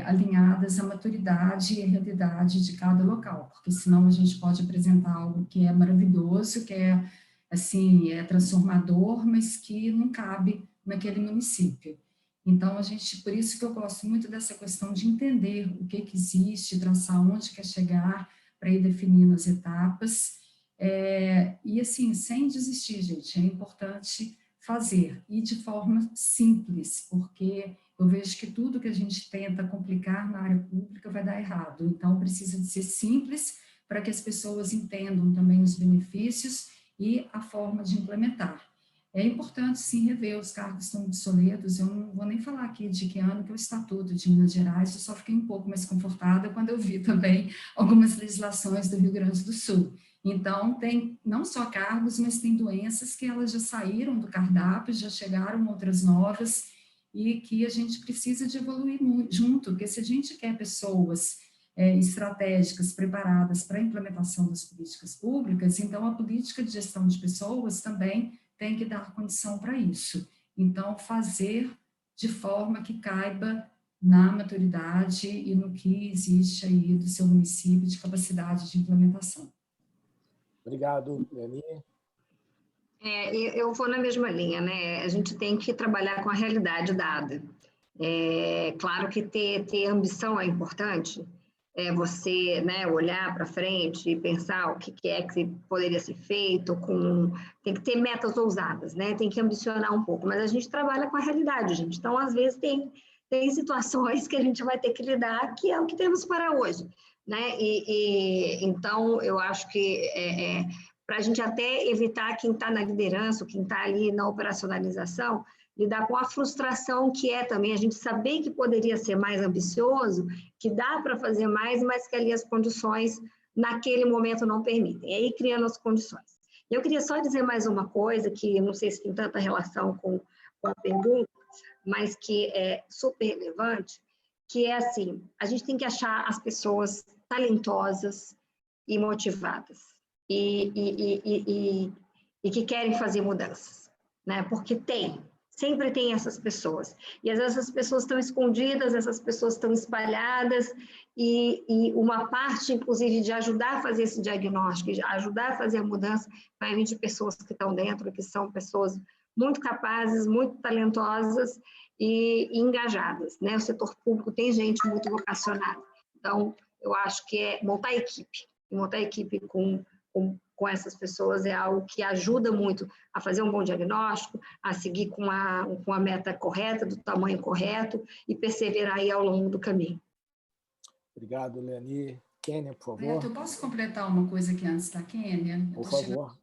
D: alinhadas à maturidade e à realidade de cada local, porque senão a gente pode apresentar algo que é maravilhoso, que é, assim, transformador, mas que não cabe naquele município. Então, por isso que eu gosto muito dessa questão de entender o que existe, traçar onde quer chegar, para ir definindo as etapas, e assim, sem desistir, gente, é importante fazer, e de forma simples, porque eu vejo que tudo que a gente tenta complicar na área pública vai dar errado, então precisa de ser simples, para que as pessoas entendam também os benefícios e a forma de implementar. É importante, sim, rever os cargos que estão obsoletos. Eu não vou nem falar aqui de que ano que é o Estatuto de Minas Gerais, eu só fiquei um pouco mais confortada quando eu vi também algumas legislações do Rio Grande do Sul. Então, tem não só cargos, mas tem doenças que elas já saíram do cardápio, já chegaram outras novas, e que a gente precisa de evoluir junto, porque se a gente quer pessoas estratégicas, preparadas para a implementação das políticas públicas, então a política de gestão de pessoas também tem que dar condição para isso. Então, fazer de forma que caiba na maturidade e no que existe aí do seu município de capacidade de implementação.
B: Obrigado, Dani.
E: Eu vou na mesma linha, né? A gente tem que trabalhar com a realidade dada. Claro que ter ambição é importante, você, né, olhar para frente e pensar o que é que poderia ser feito, tem que ter metas ousadas, né? Tem que ambicionar um pouco, mas a gente trabalha com a realidade, gente. Então, às vezes, tem situações que a gente vai ter que lidar, que é o que temos para hoje, né? Então, eu acho que para a gente até evitar quem está na liderança, quem está ali na operacionalização, lidar com a frustração que é também a gente saber que poderia ser mais ambicioso, que dá para fazer mais, mas que ali as condições naquele momento não permitem. E aí criando as condições. Eu queria só dizer mais uma coisa, que não sei se tem tanta relação com a pergunta, mas que é super relevante, que é assim, a gente tem que achar as pessoas talentosas e motivadas, e que querem fazer mudanças, né? Porque sempre tem essas pessoas, e às vezes essas pessoas estão escondidas, essas pessoas estão espalhadas, e uma parte, inclusive, de ajudar a fazer esse diagnóstico, de ajudar a fazer a mudança, vai vir de pessoas que estão dentro, que são pessoas muito capazes, muito talentosas e engajadas, né? O setor público tem gente muito vocacionada, então eu acho que é montar equipe com essas pessoas é algo que ajuda muito a fazer um bom diagnóstico, a seguir com a meta correta, do tamanho correto e perseverar aí ao longo do caminho.
B: Obrigado, Leani. Kênia, por favor.
D: Beto, eu posso completar uma coisa aqui antes da Kênia?
B: Por favor.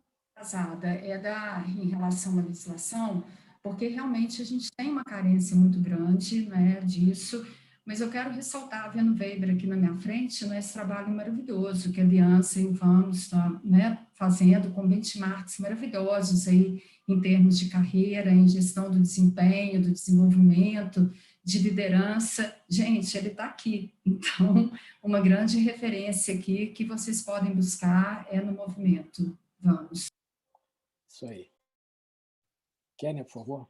D: Em relação à legislação, porque realmente a gente tem uma carência muito grande, né, disso, mas eu quero ressaltar, vendo o Weber aqui na minha frente, né, esse trabalho maravilhoso que a Aliança e o Vamos está, né, fazendo com benchmarks maravilhosos aí, em termos de carreira, em gestão do desempenho, do desenvolvimento, de liderança. Gente, ele está aqui. Então, uma grande referência aqui que vocês podem buscar é no movimento Vamos.
B: Isso aí. Kênia, por favor.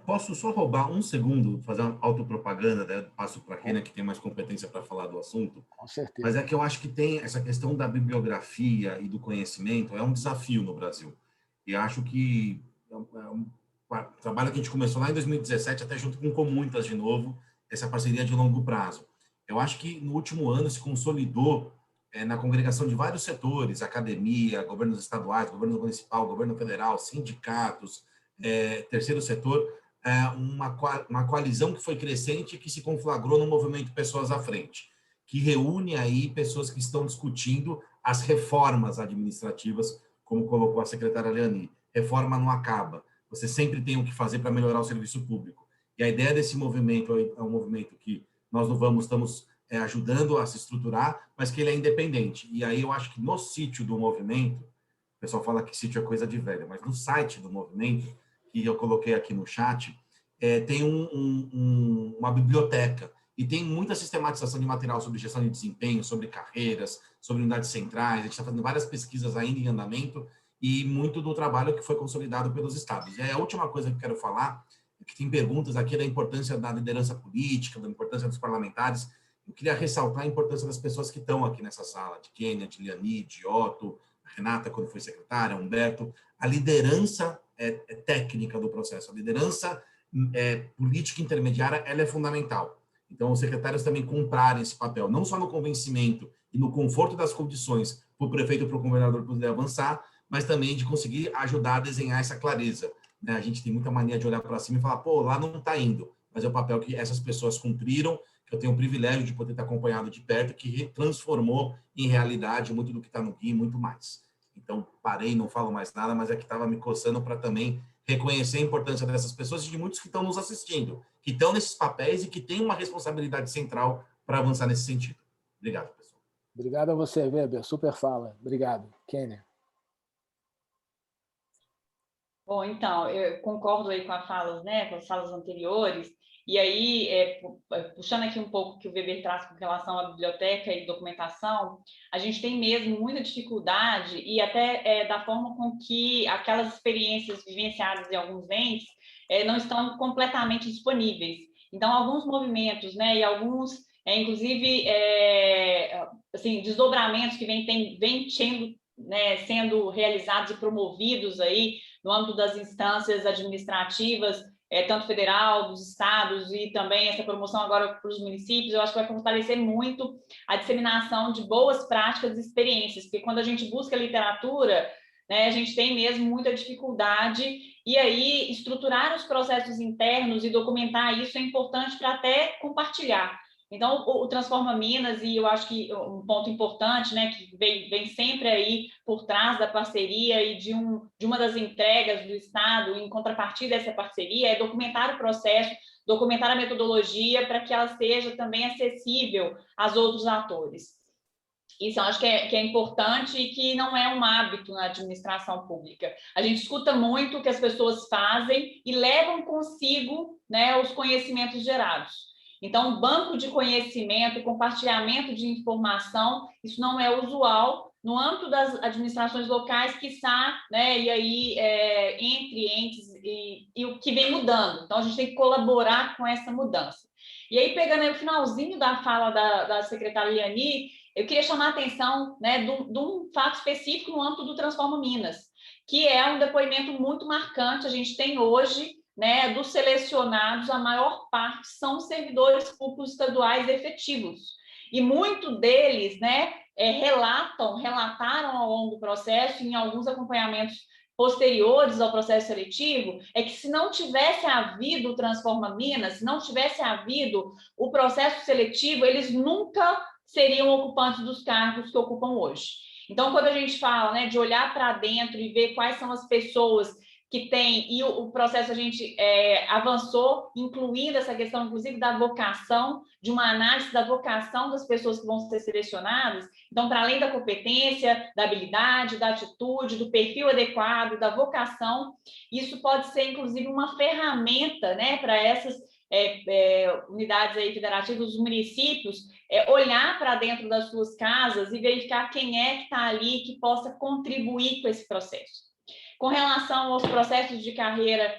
C: Posso só roubar um segundo, fazer uma autopropaganda, né? Passo para a Kênia, que tem mais competência para falar do assunto.
B: Com certeza.
C: Mas é que eu acho que tem essa questão da bibliografia e do conhecimento, é um desafio no Brasil. E acho que é um trabalho que a gente começou lá em 2017, até junto com o Comunitas de novo, essa parceria de longo prazo. Eu acho que no último ano se consolidou na congregação de vários setores, academia, governos estaduais, governo municipal, governo federal, sindicatos, terceiro setor, uma coalizão que foi crescente e que se conflagrou no movimento Pessoas à Frente, que reúne aí pessoas que estão discutindo as reformas administrativas, como colocou a secretária Leani. Reforma não acaba, você sempre tem o que fazer para melhorar o serviço público. E a ideia desse movimento é um movimento que nós no Vamos estamos ajudando a se estruturar, mas que ele é independente. E aí eu acho que no sítio do movimento, o pessoal fala que sítio é coisa de velho, mas no site do movimento, que eu coloquei aqui no chat, tem uma biblioteca e tem muita sistematização de material sobre gestão de desempenho, sobre carreiras, sobre unidades centrais. A gente está fazendo várias pesquisas ainda em andamento e muito do trabalho que foi consolidado pelos estados. E aí a última coisa que eu quero falar, que tem perguntas aqui da importância da liderança política, da importância dos parlamentares. Eu queria ressaltar a importância das pessoas que estão aqui nessa sala, de Kênia, de Leani, de Otto, Renata, quando foi secretária, Humberto. A liderança técnica do processo, a liderança política intermediária, ela é fundamental. Então, os secretários também comprarem esse papel, não só no convencimento e no conforto das condições para o prefeito e para o governador poder avançar, mas também de conseguir ajudar a desenhar essa clareza. Né? A gente tem muita mania de olhar para cima e falar, pô, lá não está indo, mas é o papel que essas pessoas cumpriram, que eu tenho o privilégio de poder estar acompanhado de perto, que transformou em realidade muito do que está no guia e muito mais. Então, parei, não falo mais nada, mas é que estava me coçando para também reconhecer a importância dessas pessoas e de muitos que estão nos assistindo, que estão nesses papéis e que têm uma responsabilidade central para avançar nesse sentido. Obrigado, pessoal.
B: Obrigado a você, Weber. Super fala. Obrigado. Kênia.
G: Bom, então, eu concordo aí com as falas anteriores, e aí, puxando aqui um pouco o que o Weber traz com relação à biblioteca e documentação, a gente tem mesmo muita dificuldade, e até da forma com que aquelas experiências vivenciadas em alguns entes não estão completamente disponíveis. Então, alguns movimentos, né, e alguns, inclusive, assim, desdobramentos que vêm sendo realizados e promovidos aí, no âmbito das instâncias administrativas tanto federal, dos estados, e também essa promoção agora para os municípios, eu acho que vai fortalecer muito a disseminação de boas práticas e experiências, porque quando a gente busca literatura, né, a gente tem mesmo muita dificuldade, e aí estruturar os processos internos e documentar isso é importante para até compartilhar. Então, o Transforma Minas, e eu acho que um ponto importante, né, que vem sempre aí por trás da parceria e de uma das entregas do Estado, em contrapartida dessa parceria, é documentar o processo, documentar a metodologia para que ela seja também acessível aos outros atores. Isso eu acho que é importante e que não é um hábito na administração pública. A gente escuta muito o que as pessoas fazem e levam consigo, né, os conhecimentos gerados. Então, banco de conhecimento, compartilhamento de informação, isso não é usual no âmbito das administrações locais, quiçá, né, e aí entre entes, e o que vem mudando. Então, a gente tem que colaborar com essa mudança. E aí, pegando aí o finalzinho da fala da secretária Liani, eu queria chamar a atenção, né, de um fato específico no âmbito do Transforma Minas, que é um depoimento muito marcante. A gente tem hoje, né, dos selecionados, a maior parte são servidores públicos estaduais efetivos. E muitos deles, né, relataram ao longo do processo, em alguns acompanhamentos posteriores ao processo seletivo, é que se não tivesse havido o Transforma Minas, se não tivesse havido o processo seletivo, eles nunca seriam ocupantes dos cargos que ocupam hoje. Então, quando a gente fala, né, de olhar para dentro e ver quais são as pessoas que têm, e o processo a gente avançou, incluindo essa questão, inclusive, da vocação, de uma análise da vocação das pessoas que vão ser selecionadas. Então, para além da competência, da habilidade, da atitude, do perfil adequado, da vocação, isso pode ser, inclusive, uma ferramenta, né, para essas unidades aí federativas, os municípios, olhar para dentro das suas casas e verificar quem é que está ali que possa contribuir com esse processo. Com relação aos processos de carreira,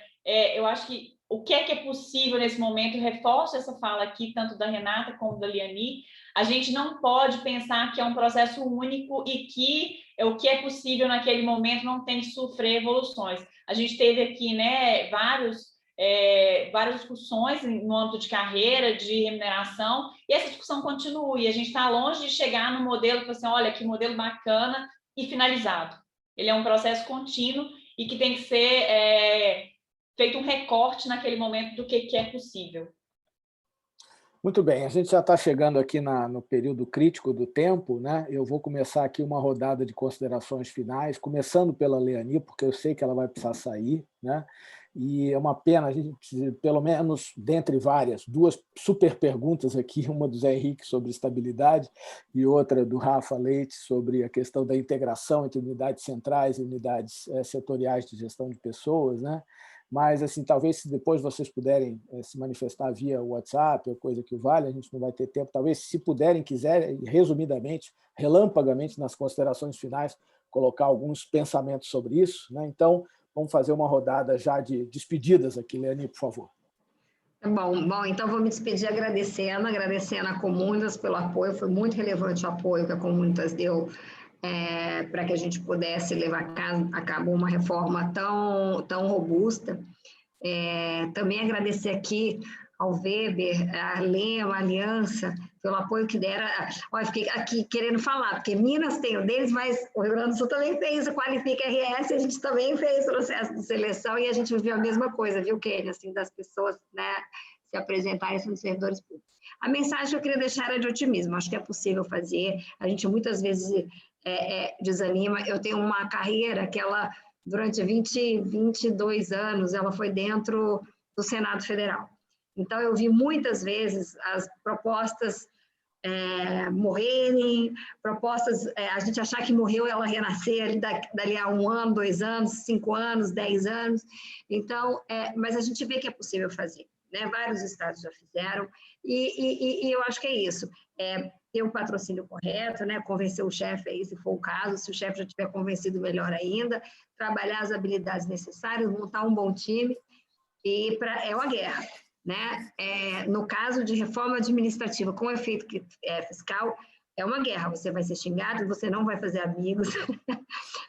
G: eu acho que o que é possível nesse momento, reforço essa fala aqui, tanto da Renata como da Liani, a gente não pode pensar que é um processo único e que o que é possível naquele momento não tem que sofrer evoluções. A gente teve aqui, né, várias discussões no âmbito de carreira, de remuneração, e essa discussão continua, e a gente está longe de chegar no modelo que assim, olha, que modelo bacana e finalizado. Ele é um processo contínuo e que tem que ser feito um recorte naquele momento do que é possível.
B: Muito bem, a gente já está chegando aqui no período crítico do tempo, né? Eu vou começar aqui uma rodada de considerações finais, começando pela Liani, porque eu sei que ela vai precisar sair, né? E é uma pena, a gente, pelo menos, dentre várias, duas super perguntas aqui, uma do Zé Henrique sobre estabilidade e outra do Rafa Leite sobre a questão da integração entre unidades centrais e unidades setoriais de gestão de pessoas, né? Mas, assim, talvez se depois vocês puderem se manifestar via WhatsApp ou coisa que o vale, a gente não vai ter tempo, talvez, se puderem, quiserem, resumidamente, relampagamente, nas considerações finais, colocar alguns pensamentos sobre isso, né? Então, vamos fazer uma rodada já de despedidas aqui, Liani, por favor.
E: Bom, então vou me despedir agradecendo a Comunitas pelo apoio, foi muito relevante o apoio que a Comunitas deu para que a gente pudesse levar a cabo uma reforma tão robusta. Também agradecer aqui ao Weber, a Lema, a Aliança, pelo apoio que deram. Olha, fiquei aqui querendo falar, porque Minas tem o deles, mas o Rio Grande do Sul também fez o Qualifica RS, a gente também fez o processo de seleção e a gente viu a mesma coisa, viu, Kênia, assim, das pessoas, né, se apresentarem como servidores públicos. A mensagem que eu queria deixar era de otimismo, acho que é possível fazer, a gente muitas vezes desanima. Eu tenho uma carreira que ela, durante 22 anos, ela foi dentro do Senado Federal. Então, eu vi muitas vezes as propostas morrerem, a gente achar que morreu, ela renascer ali, dali a 1 ano, 2 anos, 5 anos, 10 anos. Então, mas a gente vê que é possível fazer, né? Vários estados já fizeram, e eu acho que é isso. Ter o patrocínio correto, né? Convencer o chefe aí, se for o caso, se o chefe já tiver convencido, melhor ainda, trabalhar as habilidades necessárias, montar um bom time, e é uma guerra, né? No caso de reforma administrativa com efeito fiscal, É uma guerra, você vai ser xingado, você não vai fazer amigos,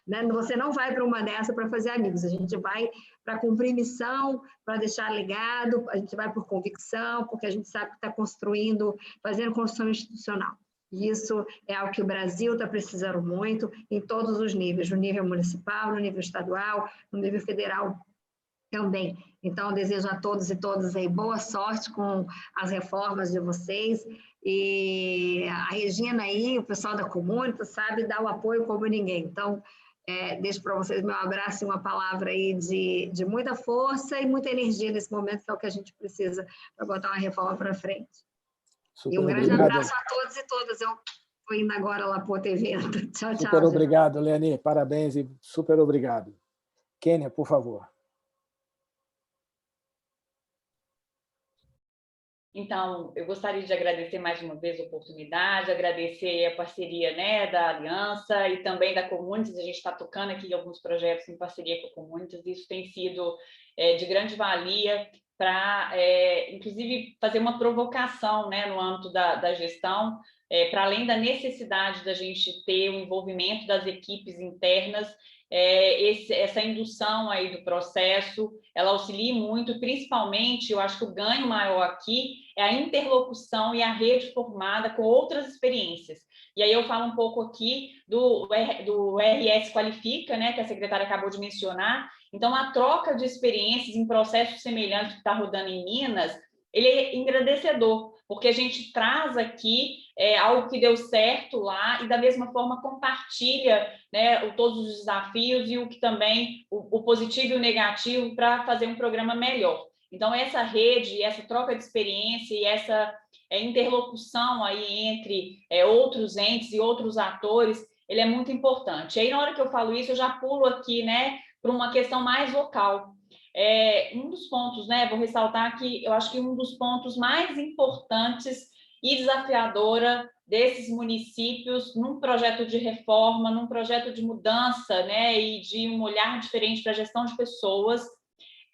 E: né? Você não vai para uma dessa para fazer amigos, a gente vai para cumprir missão, para deixar legado, a gente vai por convicção, porque a gente sabe que está construindo, fazendo construção institucional. E isso é algo que o Brasil está precisando muito, em todos os níveis, no nível municipal, no nível estadual, no nível federal também. Então, desejo a todos e todas aí boa sorte com as reformas de vocês. E a Regina aí, o pessoal da Comunitas, sabe dar o apoio como ninguém. Então, deixo para vocês meu abraço e uma palavra aí de muita força e muita energia nesse momento, que é o que a gente precisa para botar uma reforma para frente.
B: Super
E: E um grande
B: obrigado.
E: abraço a todos e todas. Eu estou indo agora lá para o outro evento. Tchau, tchau.
B: Super obrigado, Leani. Parabéns e super obrigado. Kênia, por favor.
G: Então, eu gostaria de agradecer mais uma vez a oportunidade, agradecer a parceria, né, da Aliança e também da Comunitas. A gente está tocando aqui alguns projetos em parceria com a Comunitas, e isso tem sido de grande valia para, inclusive, fazer uma provocação, né, no âmbito da gestão, para além da necessidade da gente ter o envolvimento das equipes internas, essa indução aí do processo, ela auxilia muito, principalmente, eu acho que o ganho maior aqui é a interlocução e a rede formada com outras experiências. E aí eu falo um pouco aqui do RS Qualifica, né, que a secretária acabou de mencionar. Então, a troca de experiências em processos semelhantes que está rodando em Minas, ele é engrandecedor, porque a gente traz aqui algo que deu certo lá e, da mesma forma, compartilha, né, todos os desafios e o que também, o positivo e o negativo, para fazer um programa melhor. Então, essa rede, essa troca de experiência e essa interlocução aí entre outros entes e outros atores, ele é muito importante. E aí, na hora que eu falo isso, eu já pulo aqui, né, para uma questão mais local. Um dos pontos, né, vou ressaltar que eu acho que um dos pontos mais importantes e desafiadora desses municípios num projeto de reforma, num projeto de mudança, né, e de um olhar diferente para a gestão de pessoas,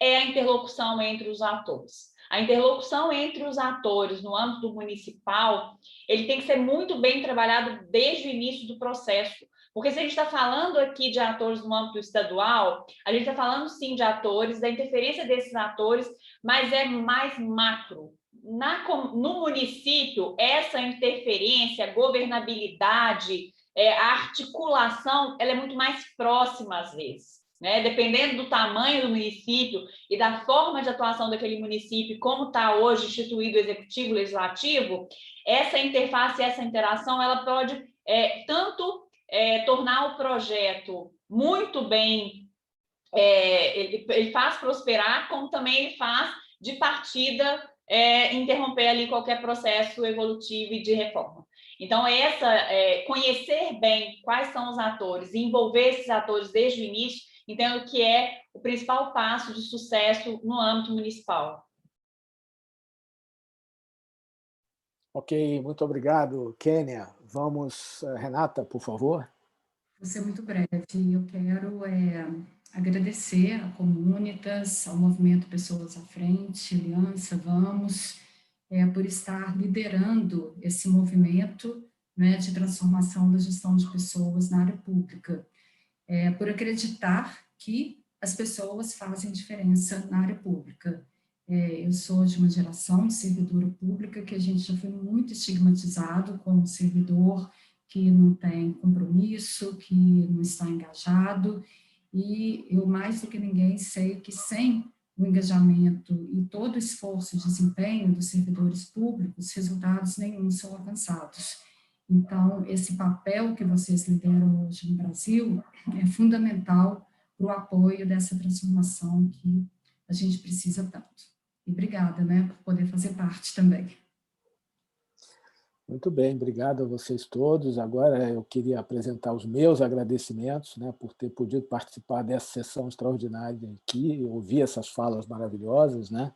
G: é a interlocução entre os atores. A interlocução entre os atores no âmbito municipal, ele tem que ser muito bem trabalhado desde o início do processo. Porque se a gente está falando aqui de atores no âmbito estadual, a gente está falando, sim, de atores, da interferência desses atores, mas é mais macro. No município, essa interferência, governabilidade, a articulação, ela é muito mais próxima, às vezes. Né? Dependendo do tamanho do município e da forma de atuação daquele município, como está hoje instituído o executivo, o legislativo, essa interface, essa interação, ela pode tanto tornar o projeto muito bem, ele faz prosperar, como também ele faz, de partida, interromper ali qualquer processo evolutivo e de reforma. Então, conhecer bem quais são os atores e envolver esses atores desde o início, entendo que é o principal passo de sucesso no âmbito municipal.
B: Ok, muito obrigado, Kênia. Vamos, Renata, por favor.
D: Vou ser muito breve. Eu quero agradecer a Comunitas, ao Movimento Pessoas à Frente, Aliança Vamos, por estar liderando esse movimento, né, de transformação da gestão de pessoas na área pública, por acreditar que as pessoas fazem diferença na área pública. Eu sou de uma geração de servidora pública que a gente já foi muito estigmatizado como servidor que não tem compromisso, que não está engajado, e eu, mais do que ninguém, sei que sem o engajamento e todo o esforço e desempenho dos servidores públicos, resultados nenhum são alcançados. Então, esse papel que vocês lideram hoje no Brasil é fundamental para o apoio dessa transformação que a gente precisa tanto. E obrigada, né, por poder fazer parte também.
B: Muito bem, obrigado a vocês todos. Agora eu queria apresentar os meus agradecimentos, né, por ter podido participar dessa sessão extraordinária aqui, ouvir essas falas maravilhosas, né,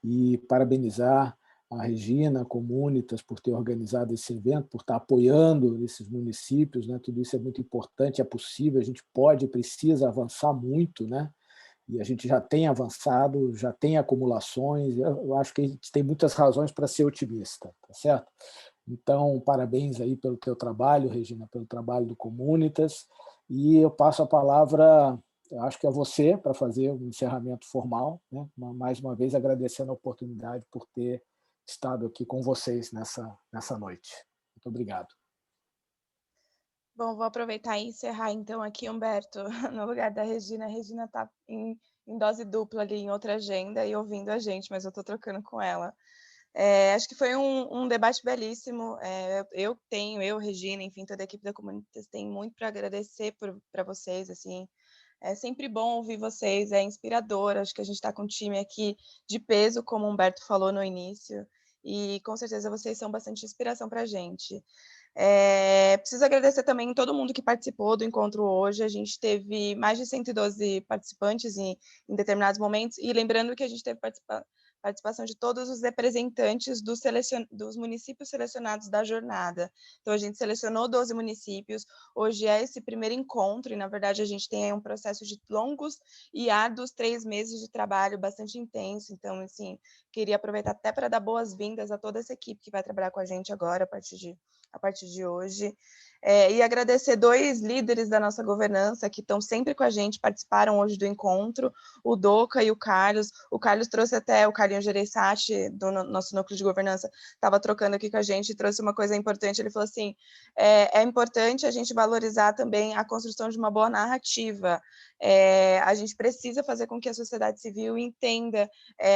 B: e parabenizar a Regina, a Comunitas, por ter organizado esse evento, por estar apoiando esses municípios, né, tudo isso é muito importante, é possível, a gente pode e precisa avançar muito, né, e a gente já tem avançado, já tem acumulações, eu acho que a gente tem muitas razões para ser otimista, tá certo? Então, parabéns aí pelo teu trabalho, Regina, pelo trabalho do Comunitas, e eu passo a palavra, eu acho que é você, para fazer o encerramento formal, né? Mais uma vez agradecendo a oportunidade por ter estado aqui com vocês nessa noite. Muito obrigado.
F: Bom, vou aproveitar e encerrar então aqui, Humberto, no lugar da Regina. A Regina está em dose dupla ali em outra agenda e ouvindo a gente, mas eu estou trocando com ela. Acho que foi um debate belíssimo. Eu, Regina, enfim, toda a equipe da Comunitas tem muito para agradecer para vocês, assim. É sempre bom ouvir vocês, é inspirador. Acho que a gente está com um time aqui de peso, como o Humberto falou no início, e com certeza vocês são bastante inspiração para a gente. Preciso agradecer também todo mundo que participou do encontro hoje. A gente teve mais de 112 participantes em determinados momentos, e lembrando que a gente teve participação de todos os representantes dos municípios selecionados da jornada. Então, a gente selecionou 12 municípios, hoje é esse primeiro encontro, e, na verdade, a gente tem aí um processo de longos e árduos 3 meses de trabalho bastante intenso. Então, assim, queria aproveitar até para dar boas-vindas a toda essa equipe que vai trabalhar com a gente agora, a partir de hoje. E agradecer 2 líderes da nossa governança que estão sempre com a gente, participaram hoje do encontro, o Doca e o Carlos. O Carlos trouxe até, o Carlinho Gereissati, do nosso núcleo de governança, estava trocando aqui com a gente e trouxe uma coisa importante. Ele falou assim, é importante a gente valorizar também a construção de uma boa narrativa. A gente precisa fazer com que a sociedade civil entenda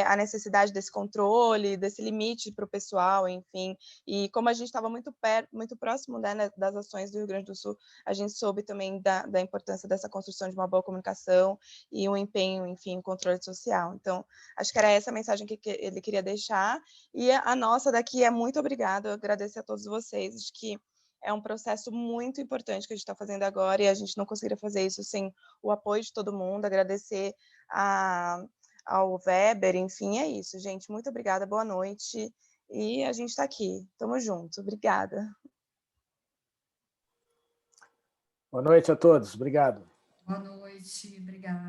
F: a necessidade desse controle, desse limite para o pessoal, enfim. E como a gente estava muito próximo, né, das ações do Rio Grande do Sul, a gente soube também da importância dessa construção de uma boa comunicação e um empenho, enfim, em controle social. Então, acho que era essa a mensagem que ele queria deixar. E a nossa daqui é muito obrigada, eu agradeço a todos vocês. Acho que é um processo muito importante que a gente está fazendo agora, e a gente não conseguiria fazer isso sem o apoio de todo mundo. Agradecer ao Weber, enfim, é isso, gente. Muito obrigada, boa noite. E a gente está aqui. Tamo junto. Obrigada.
B: Boa noite a todos. Obrigado.
D: Boa noite. Obrigada.